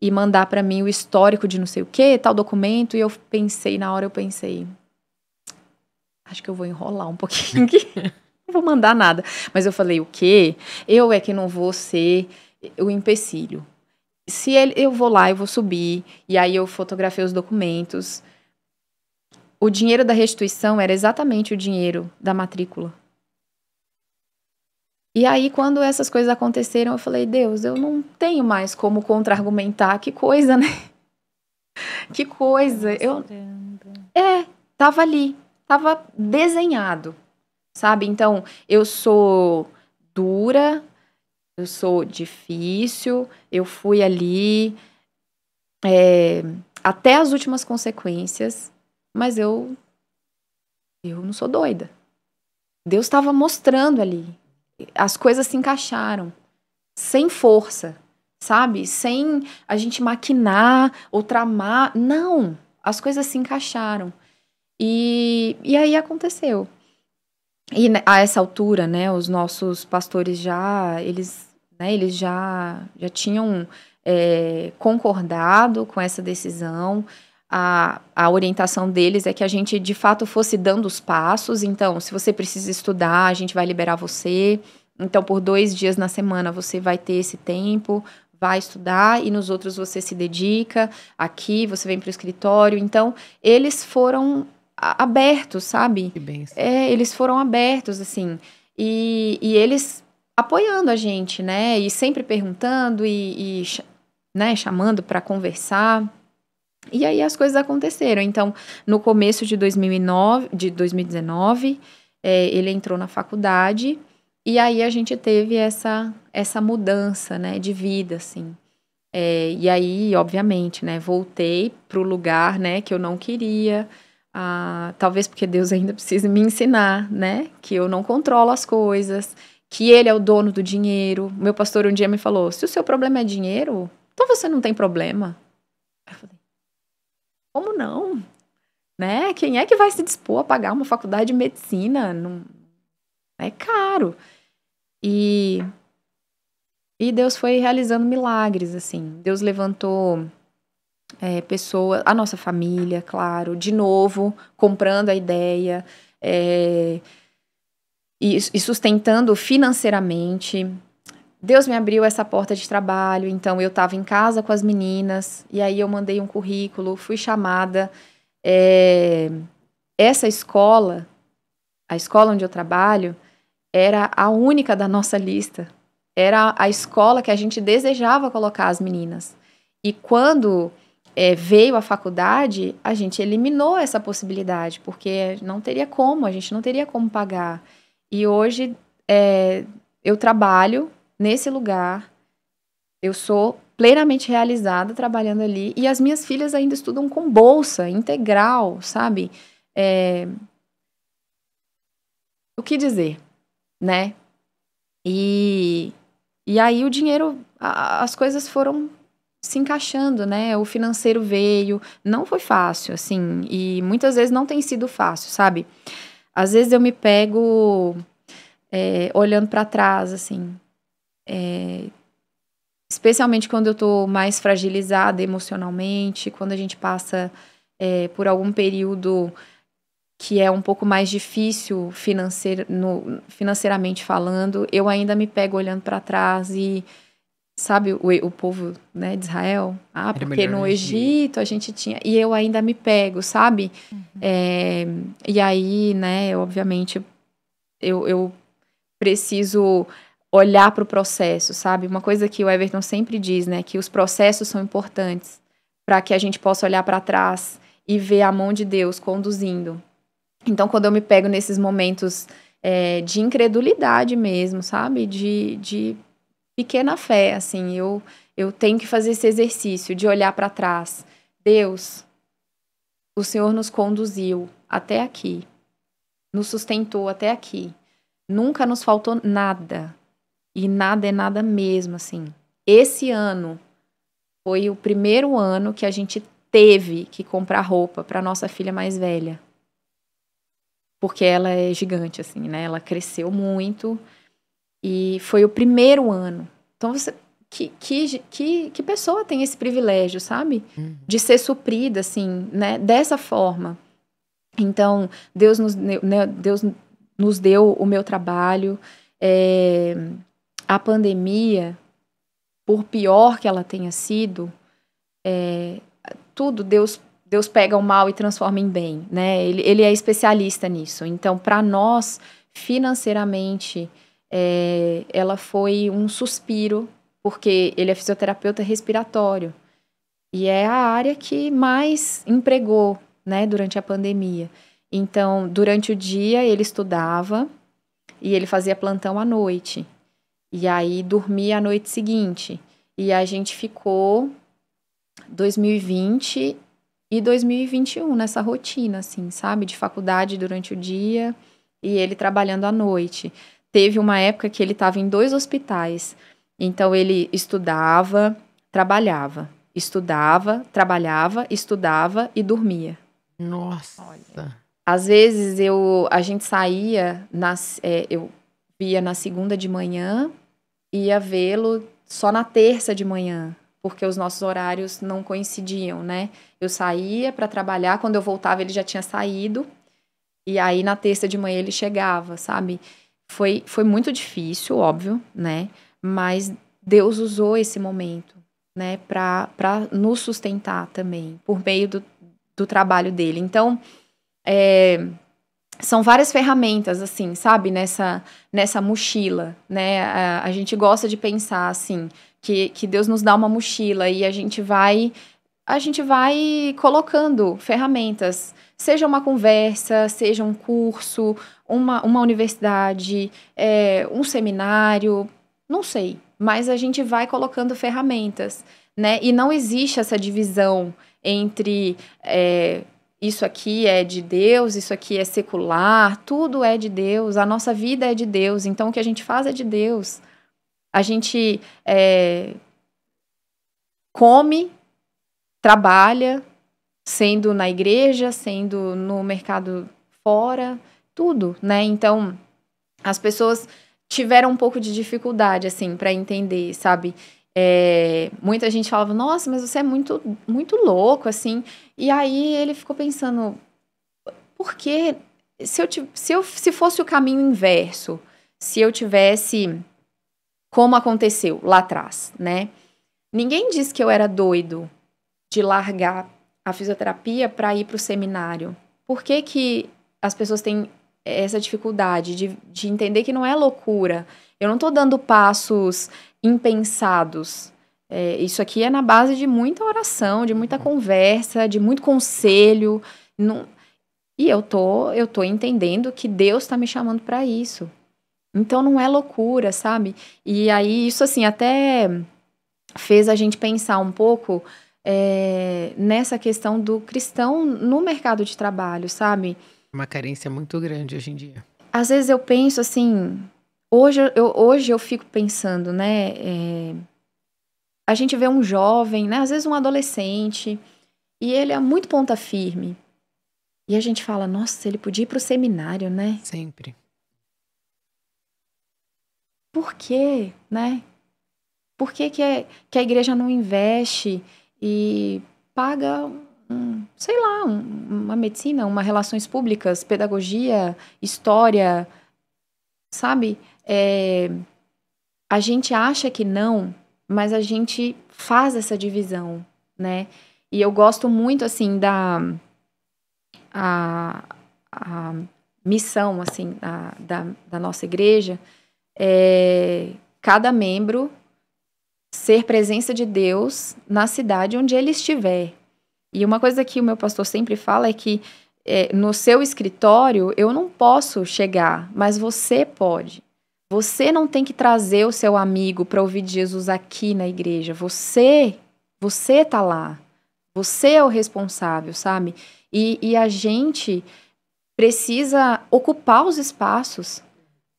e mandar para mim o histórico de não sei o que, tal documento. E na hora eu pensei, acho que eu vou enrolar um pouquinho aqui. Não vou mandar nada. Mas eu falei, o quê? Eu é que não vou ser o empecilho. Eu vou lá, eu vou subir, e aí eu fotografei os documentos. O dinheiro da restituição era exatamente o dinheiro da matrícula. E aí, quando essas coisas aconteceram, eu falei, Deus, eu não tenho mais como contra-argumentar. Que coisa, né? Que coisa. Tava ali, tava desenhado, sabe? Então, eu sou dura, eu sou difícil, eu fui ali até as últimas consequências, mas eu não sou doida. Deus estava mostrando ali. As coisas se encaixaram, sem força, sabe? Sem a gente maquinar ou tramar. Não, as coisas se encaixaram. E aí aconteceu. E a essa altura, né, os nossos pastores eles já tinham concordado com essa decisão. A orientação deles é que a gente, de fato, fosse dando os passos. Então, se você precisa estudar, a gente vai liberar você. Então, por 2 dias na semana, você vai ter esse tempo, vai estudar, e nos outros você se dedica. Aqui, você vem para o escritório. Então, eles foram abertos, sabe? Que bênção. Eles foram abertos, assim. E eles apoiando a gente, né? E sempre perguntando né, chamando para conversar. E aí as coisas aconteceram. Então, no começo de 2019, ele entrou na faculdade e aí a gente teve essa mudança, né, de vida, assim. E aí, obviamente, né, voltei para o lugar, né, que eu não queria. Talvez porque Deus ainda precisa me ensinar, né, que eu não controlo as coisas, que Ele é o dono do dinheiro. Meu pastor um dia me falou, se o seu problema é dinheiro, então você não tem problema. Aí eu falei, como não? Né? Quem é que vai se dispor a pagar uma faculdade de medicina? Não, é caro. E Deus foi realizando milagres, assim. Deus levantou pessoas, a nossa família, claro, de novo, comprando a ideia e sustentando financeiramente. Deus me abriu essa porta de trabalho, então eu estava em casa com as meninas, e aí eu mandei um currículo, fui chamada. Essa escola, a escola onde eu trabalho, era a única da nossa lista. Era a escola que a gente desejava colocar as meninas. E quando veio a faculdade, a gente eliminou essa possibilidade, porque não teria como, a gente não teria como pagar. E hoje eu trabalho nesse lugar, eu sou plenamente realizada trabalhando ali, e as minhas filhas ainda estudam com bolsa integral, sabe? O que dizer, né? E aí o dinheiro, as coisas foram se encaixando, né? O financeiro veio, não foi fácil, assim, e muitas vezes não tem sido fácil, sabe? Às vezes eu me pego olhando para trás, assim, especialmente quando eu tô mais fragilizada emocionalmente, quando a gente passa por algum período que é um pouco mais difícil financeiramente falando, eu ainda me pego olhando para trás e sabe, o povo, né, de Israel. Ah, Era porque melhor no no Egito a gente tinha... E eu ainda me pego, sabe? E aí, né, obviamente, eu preciso olhar para o processo, sabe? Uma coisa que o Everton sempre diz, né, que os processos são importantes para que a gente possa olhar para trás e ver a mão de Deus conduzindo. Então, quando eu me pego nesses momentos de incredulidade mesmo, sabe? De pequena fé, assim, eu tenho que fazer esse exercício de olhar para trás. Deus, o Senhor nos conduziu até aqui, nos sustentou até aqui. Nunca nos faltou nada. E nada é nada mesmo, assim. Esse ano foi o primeiro ano que a gente teve que comprar roupa para nossa filha mais velha. Porque ela é gigante, assim, né? Ela cresceu muito. E foi o primeiro ano. Então, que pessoa tem esse privilégio, sabe? De ser suprida, assim, né? Dessa forma. Então, Deus nos deu o meu trabalho. A pandemia, por pior que ela tenha sido, tudo Deus pega o mal e transforma em bem, né? Ele é especialista nisso. Então, para nós, financeiramente, ela foi um suspiro, porque ele é fisioterapeuta respiratório. E é a área que mais empregou, né, durante a pandemia. Então, durante o dia, ele estudava e ele fazia plantão à noite. E aí, dormia a noite seguinte. E a gente ficou 2020 e 2021 nessa rotina, assim, sabe? De faculdade durante o dia e ele trabalhando à noite. Teve uma época que ele estava em 2 hospitais. Então, ele estudava, trabalhava. Estudava, trabalhava, estudava e dormia. Nossa. Às vezes, a gente saía, eu via na segunda de manhã, ia vê-lo só na terça de manhã, porque os nossos horários não coincidiam, né? Eu saía para trabalhar, quando eu voltava ele já tinha saído, e aí na terça de manhã ele chegava, sabe? Foi muito difícil, óbvio, né? Mas Deus usou esse momento, né, para nos sustentar também, por meio do trabalho dele. Então, são várias ferramentas, assim, sabe, nessa mochila, né? A gente gosta de pensar, assim, que Deus nos dá uma mochila e a gente vai colocando ferramentas, seja uma conversa, seja um curso, uma universidade, um seminário, não sei, mas a gente vai colocando ferramentas, né? E não existe essa divisão entre isso aqui é de Deus, isso aqui é secular, tudo é de Deus, a nossa vida é de Deus, então o que a gente faz é de Deus. A gente come, trabalha, sendo na igreja, sendo no mercado fora, tudo, né? Então, as pessoas tiveram um pouco de dificuldade, assim, para entender, sabe? Muita gente falava, nossa, mas você é muito, muito louco, assim. E aí ele ficou pensando, por que se fosse o caminho inverso, se eu tivesse como aconteceu lá atrás, né? Ninguém disse que eu era doido de largar a fisioterapia para ir para o seminário. Por que as pessoas têm essa dificuldade de entender que não é loucura? Eu não estou dando passos impensados. Isso aqui é na base de muita oração, de muita conversa, de muito conselho. E eu tô entendendo que Deus está me chamando para isso. Então não é loucura, sabe? E aí isso assim até fez a gente pensar um pouco nessa questão do cristão no mercado de trabalho, sabe? Uma carência muito grande hoje em dia. Às vezes eu penso assim, hoje eu fico pensando, né? A gente vê um jovem, né? Às vezes um adolescente, e ele é muito ponta firme. E a gente fala, nossa, ele podia ir pro seminário, né? Sempre. Por quê, né? Por que a igreja não investe e paga, sei lá, uma medicina, uma relações públicas, pedagogia, história, sabe? A gente acha que não, mas a gente faz essa divisão, né? E eu gosto muito, assim, a missão, assim, da nossa igreja, cada membro ser presença de Deus na cidade onde ele estiver. E uma coisa que o meu pastor sempre fala é que no seu escritório eu não posso chegar, mas você pode. Você não tem que trazer o seu amigo para ouvir de Jesus aqui na igreja. Você tá lá. Você é o responsável, sabe? E a gente precisa ocupar os espaços,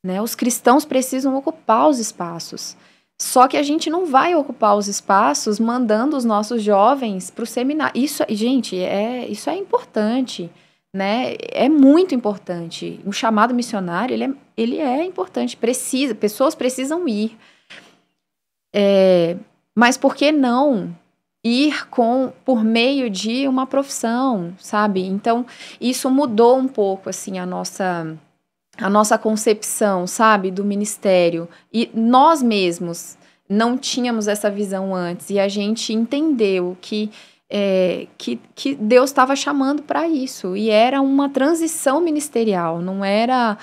né? Os cristãos precisam ocupar os espaços. Só que a gente não vai ocupar os espaços mandando os nossos jovens para o seminário. Isso, gente, isso é importante, né? É muito importante. O chamado missionário, ele é importante. Pessoas precisam ir. Mas por que não ir por meio de uma profissão, sabe? Então, isso mudou um pouco, assim, a nossa concepção, sabe, do ministério. E nós mesmos não tínhamos essa visão antes. E a gente entendeu que Deus estava chamando para isso. E era uma transição ministerial, não era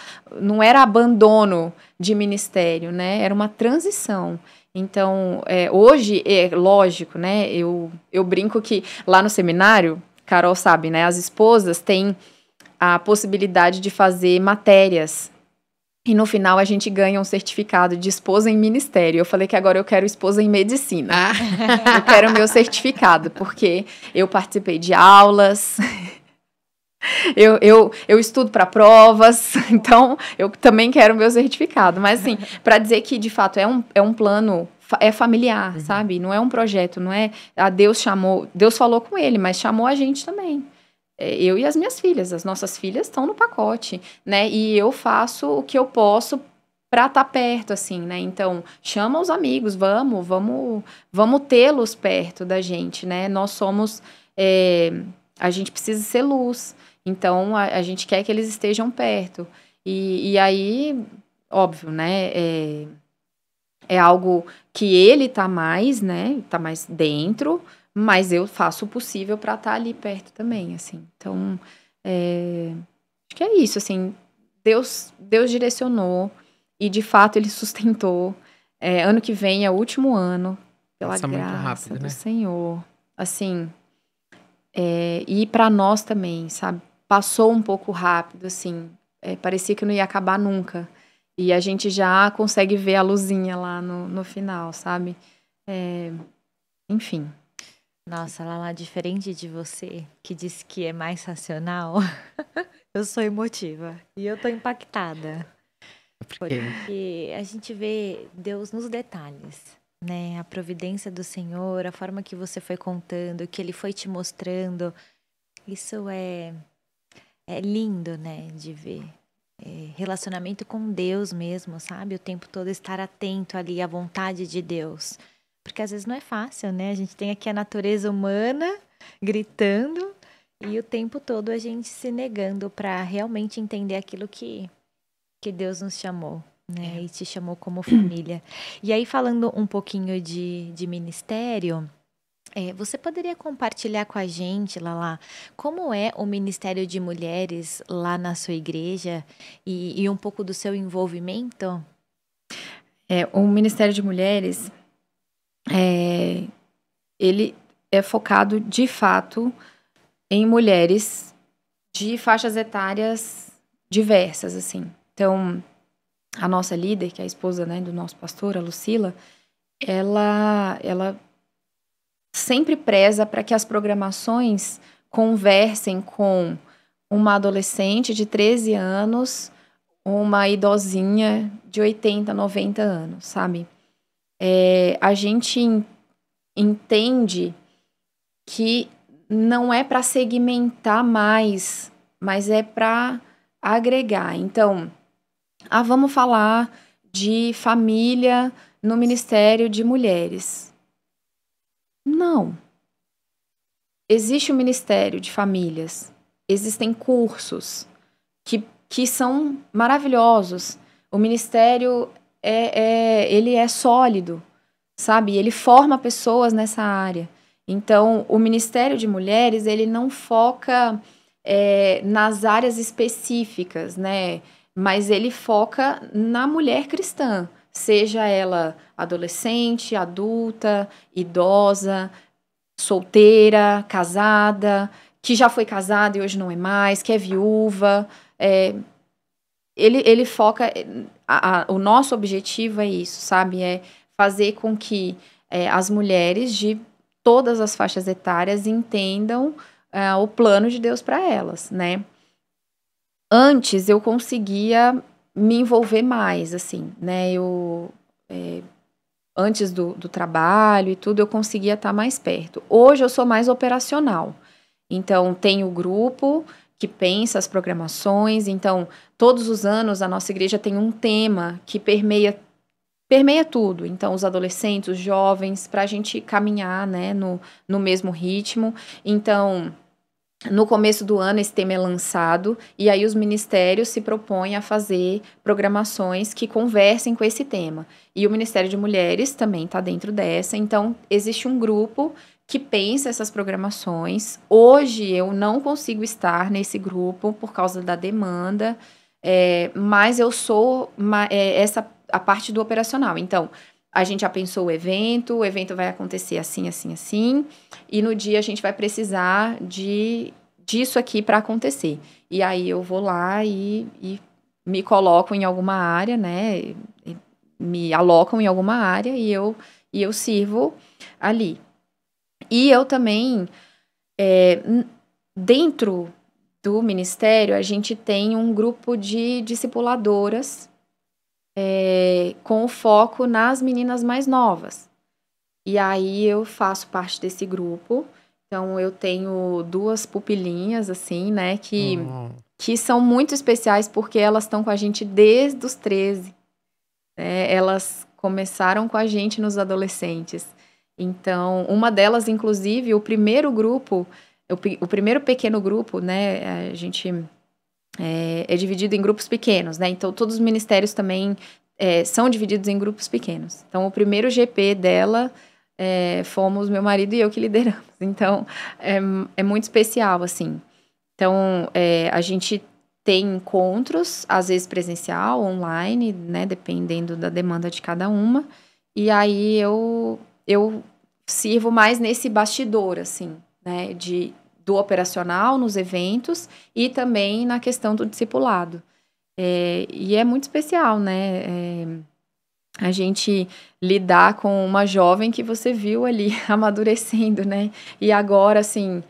abandono de ministério, né? Era uma transição. Então, hoje, lógico, né? Eu brinco que lá no seminário, Carol sabe, né? As esposas têm a possibilidade de fazer matérias. E no final a gente ganha um certificado de esposa em ministério. Eu falei que agora eu quero esposa em medicina. Eu quero o meu certificado, porque eu participei de aulas, eu estudo para provas, então eu também quero o meu certificado. Mas assim, para dizer que de fato é um plano familiar, sabe? Não é um projeto, não é... Deus falou com ele, mas chamou a gente também. Eu e as minhas filhas, as nossas filhas estão no pacote, né? E eu faço o que eu posso para estar perto, assim, né? Então, chama os amigos, vamos tê-los perto da gente, né? Nós somos... a gente precisa ser luz, então a gente quer que eles estejam perto. E aí, óbvio, né? É algo que ele tá mais, né? Tá mais dentro, mas eu faço o possível para estar ali perto também, assim. Então, acho que é isso, assim. Deus direcionou e, de fato, ele sustentou. Ano que vem é o último ano, pela Passa muito graça rápido, do né? Senhor. Assim, e para nós também, sabe? Passou um pouco rápido, assim. Parecia que não ia acabar nunca. E a gente já consegue ver a luzinha lá no final, sabe? Enfim. Nossa, Lala, diferente de você, que disse que é mais racional, eu sou emotiva e eu tô impactada. Porque a gente vê Deus nos detalhes, né? A providência do Senhor, a forma que você foi contando, que Ele foi te mostrando. Isso é lindo, né? De ver. Relacionamento com Deus mesmo, sabe? O tempo todo estar atento ali à vontade de Deus. Porque às vezes não é fácil, né? A gente tem aqui a natureza humana gritando e o tempo todo a gente se negando para realmente entender aquilo que Deus nos chamou, né? E te chamou como família. E aí, falando um pouquinho de ministério, você poderia compartilhar com a gente, Lala, como é o Ministério de Mulheres lá na sua igreja e um pouco do seu envolvimento? O Ministério de Mulheres, ele é focado, de fato, em mulheres de faixas etárias diversas, assim. Então, a nossa líder, que é a esposa, né, do nosso pastor, a Lucila, ela sempre preza para que as programações conversem com uma adolescente de 13 anos, uma idosinha de 80, 90 anos, sabe? A gente entende que não é para segmentar mais, mas é para agregar. Então, vamos falar de família no Ministério de Mulheres. Não. Existe o Ministério de Famílias. Existem cursos que são maravilhosos. O Ministério ele é sólido, sabe? Ele forma pessoas nessa área. Então, o Ministério de Mulheres, ele não foca nas áreas específicas, né? Mas ele foca na mulher cristã, seja ela adolescente, adulta, idosa, solteira, casada, que já foi casada e hoje não é mais, que é viúva. Ele foca... o nosso objetivo é isso, sabe? É fazer com que as mulheres de todas as faixas etárias entendam o plano de Deus para elas, né? Antes eu conseguia me envolver mais, assim, né? Antes do trabalho e tudo, eu conseguia estar mais perto. Hoje eu sou mais operacional. Então, tem o grupo que pensa as programações. Então, todos os anos a nossa igreja tem um tema que permeia tudo. Então, os adolescentes, os jovens, para a gente caminhar, né, no mesmo ritmo. Então, no começo do ano, esse tema é lançado, e aí os ministérios se propõem a fazer programações que conversem com esse tema. E o Ministério de Mulheres também está dentro dessa. Então, existe um grupo que pensa essas programações. Hoje, eu não consigo estar nesse grupo por causa da demanda, mas eu sou a parte do operacional. Então, a gente já pensou o evento vai acontecer assim, assim, assim, e no dia a gente vai precisar disso aqui para acontecer. E aí eu vou lá e me coloco em alguma área, né? Me alocam em alguma área e eu sirvo ali. E eu também, dentro do ministério, a gente tem um grupo de discipuladoras com o foco nas meninas mais novas. E aí eu faço parte desse grupo. Então, eu tenho 2 pupilinhas, assim, né, que são muito especiais porque elas estão com a gente desde os 13. Elas começaram com a gente nos adolescentes. Então, uma delas, inclusive, o primeiro grupo, o primeiro pequeno grupo, né, a gente é dividido em grupos pequenos, né? Então, todos os ministérios também são divididos em grupos pequenos. Então, o primeiro GP dela fomos meu marido e eu que lideramos. Então, é muito especial, assim. Então, a gente tem encontros, às vezes presencial, online, né? Dependendo da demanda de cada uma. E aí, eu sirvo mais nesse bastidor, assim, né? Do operacional nos eventos e também na questão do discipulado. E é muito especial, né? A gente lidar com uma jovem que você viu ali amadurecendo, né? E agora, assim,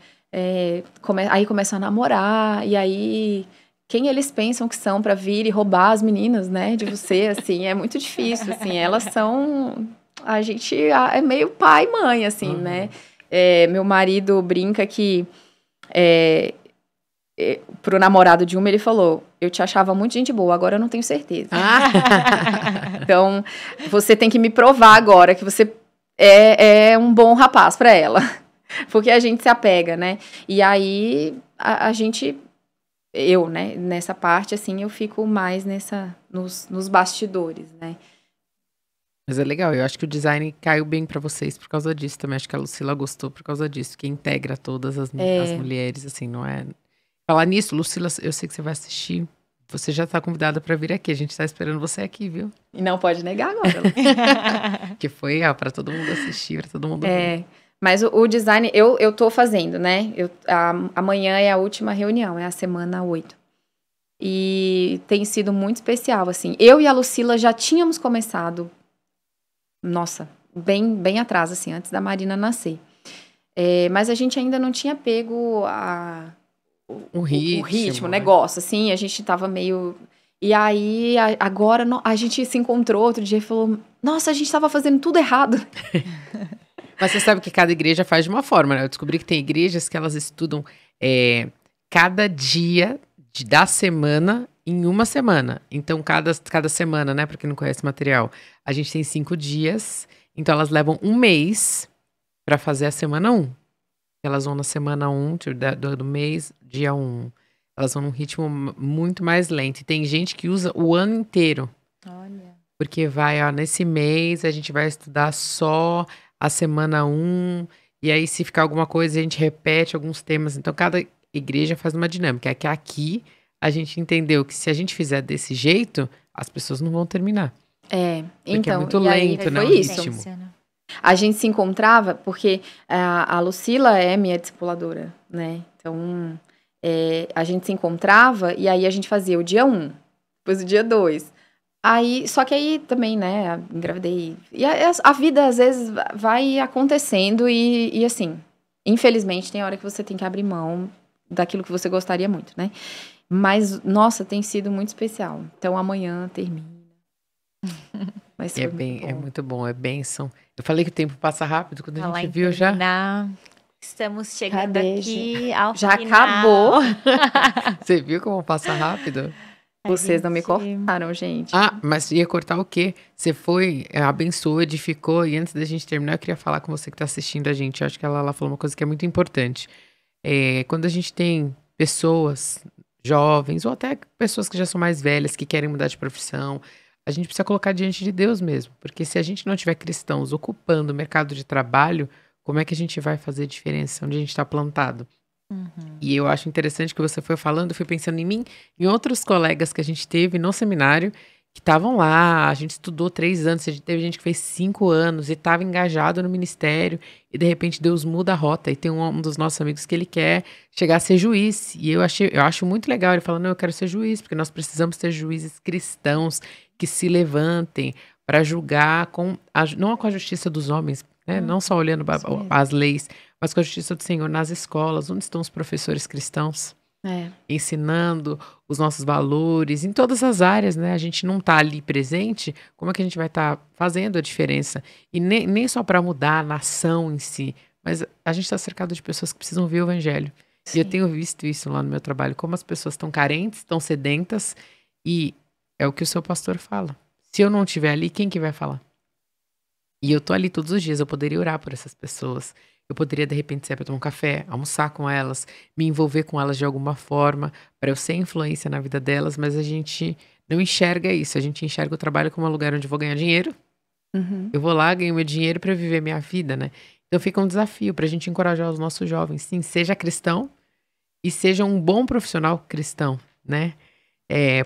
aí começam a namorar, e aí quem eles pensam que são para vir e roubar as meninas, né? De você, assim, é muito difícil, assim. Elas são... A gente é meio pai e mãe, assim, né? Meu marido brinca que... pro namorado de uma, ele falou: eu te achava muito gente boa, agora eu não tenho certeza. Então, você tem que me provar agora que você é um bom rapaz para ela. Porque a gente se apega, né? E aí, a gente... Eu, né? Nessa parte, assim, eu fico mais nos bastidores, né? Mas é legal, eu acho que o design caiu bem pra vocês por causa disso também. Acho que a Lucila gostou por causa disso, que integra todas as mulheres, assim, não é... Falar nisso, Lucila, eu sei que você vai assistir. Você já tá convidada pra vir aqui. A gente tá esperando você aqui, viu? E não pode negar agora. Que foi pra todo mundo assistir, pra todo mundo ver. Mas o design, eu tô fazendo, né? Amanhã é a última reunião, é a semana 8. E tem sido muito especial, assim. Eu e a Lucila já tínhamos começado, nossa, bem atrás, assim, antes da Marina nascer. Mas a gente ainda não tinha pego o ritmo, o negócio, assim, a gente tava meio... E aí, agora, a gente se encontrou outro dia e falou, nossa, a gente tava fazendo tudo errado. Mas você sabe que cada igreja faz de uma forma, né? Eu descobri que tem igrejas que elas estudam cada dia da semana em uma semana. Então, cada semana, né? Pra quem não conhece o material, a gente tem 5 dias. Então, elas levam 1 mês pra fazer a semana 1. Elas vão na semana 1 do mês, dia 1. Elas vão num ritmo muito mais lento. E tem gente que usa o ano inteiro. Olha. porque nesse mês a gente vai estudar só a semana 1, e aí se ficar alguma coisa a gente repete alguns temas. Então cada igreja faz uma dinâmica. É que aqui a gente entendeu que se a gente fizer desse jeito, as pessoas não vão terminar. Porque então, é muito e aí lento, né? foi O isso. ritmo. A gente se encontrava, porque a Lucila é minha discipuladora, né? Então, a gente se encontrava e aí a gente fazia o dia 1, depois o dia 2. Aí, só que aí também, né, engravidei. E a vida, às vezes, vai acontecendo e assim, infelizmente, tem hora que você tem que abrir mão daquilo que você gostaria muito, né? Mas, nossa, tem sido muito especial. Então, amanhã termina. Mas É foi muito bom, é bênção. Eu falei que o tempo passa rápido, quando a Falar gente em viu já. terminar, estamos chegando Cadê, aqui ao Já final. acabou. Você viu como passa rápido? Vocês não me gente- cortaram, gente. Ah, mas ia cortar o quê? Você foi, abençoou, edificou, e antes da gente terminar, eu queria falar com você que está assistindo a gente. Eu acho que ela falou uma coisa que é muito importante. Quando a gente tem pessoas jovens, ou até pessoas que já são mais velhas, que querem mudar de profissão, a gente precisa colocar diante de Deus mesmo. Porque se a gente não tiver cristãos ocupando o mercado de trabalho, como é que a gente vai fazer diferença onde a gente está plantado? E eu acho interessante que você foi falando, eu fui pensando em mim, em outros colegas que a gente teve no seminário, que estavam lá, a gente estudou 3 anos, teve gente que fez 5 anos e estava engajado no ministério, e de repente Deus muda a rota, e tem um dos nossos amigos que ele quer chegar a ser juiz, e eu acho muito legal, ele falando, não, eu quero ser juiz, porque nós precisamos ter juízes cristãos que se levantem para julgar não com a justiça dos homens, né? Não só olhando as leis, mas com a justiça do Senhor nas escolas, onde estão os professores cristãos ensinando os nossos valores, em todas as áreas, né? A gente não está ali presente, como é que a gente vai estar fazendo a diferença? E nem só para mudar a nação em si, mas a gente está cercado de pessoas que precisam ver o evangelho. E eu tenho visto isso lá no meu trabalho, como as pessoas estão carentes, estão sedentas, e é o que o seu pastor fala. Se eu não estiver ali, quem que vai falar? E eu tô ali todos os dias, eu poderia orar por essas pessoas. Eu poderia, de repente, sair para tomar um café, almoçar com elas, me envolver com elas de alguma forma, para eu ser influência na vida delas, mas a gente não enxerga isso. A gente enxerga o trabalho como um lugar onde eu vou ganhar dinheiro. Eu vou lá, ganho meu dinheiro para viver minha vida, né? Então fica um desafio para a gente encorajar os nossos jovens. Sim, seja cristão e seja um bom profissional cristão, né?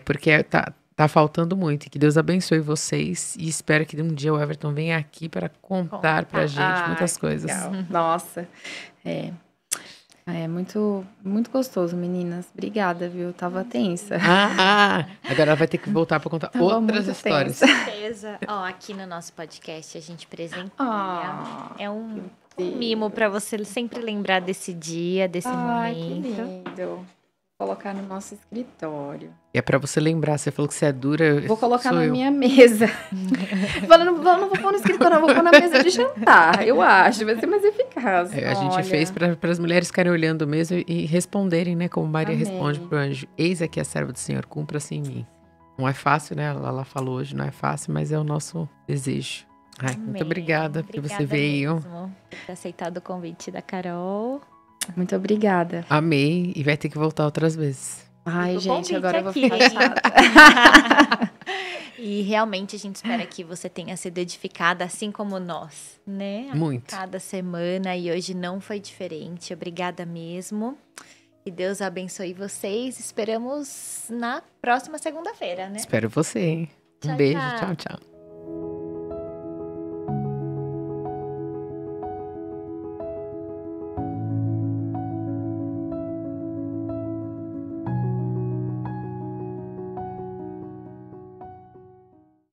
Porque tá faltando muito. E que Deus abençoe vocês. E espero que um dia o Everton venha aqui para contar pra gente muitas coisas. Legal. Nossa. É muito, muito gostoso, meninas. Obrigada, viu? Tava tensa. Agora ela vai ter que voltar para contar Tava outras muito histórias. tensa. certeza. Aqui no nosso podcast a gente presenteia. Ah, É um mimo para você sempre lembrar desse dia, desse que momento. lindo. Vou colocar no nosso escritório. E é para você lembrar, você falou que você é dura. Vou colocar sou na eu. minha mesa. não vou pôr no escritório, não. Vou pôr na mesa de jantar. Eu acho. Vai ser mais eficaz. A gente Olha. fez para as mulheres ficarem olhando mesmo e responderem, né? Como Maria Amém. responde pro anjo. Eis aqui a serva do Senhor, cumpra-se em mim. Não é fácil, né? Ela falou hoje, não é fácil, mas é o nosso desejo. Muito Amém. obrigada porque você Obrigada veio. mesmo por ter aceitado o convite da Carol. Muito obrigada. Amei e vai ter que voltar outras vezes. Ai, Fica o gente, convite agora eu vou aqui. ficar chata. E realmente a gente espera que você tenha sido edificada, assim como nós, né? Muito. Cada semana, e hoje não foi diferente. Obrigada mesmo. Que Deus abençoe vocês. Esperamos na próxima segunda-feira, né? Espero você, hein? Um Tchau, beijo, tchau. tchau, tchau.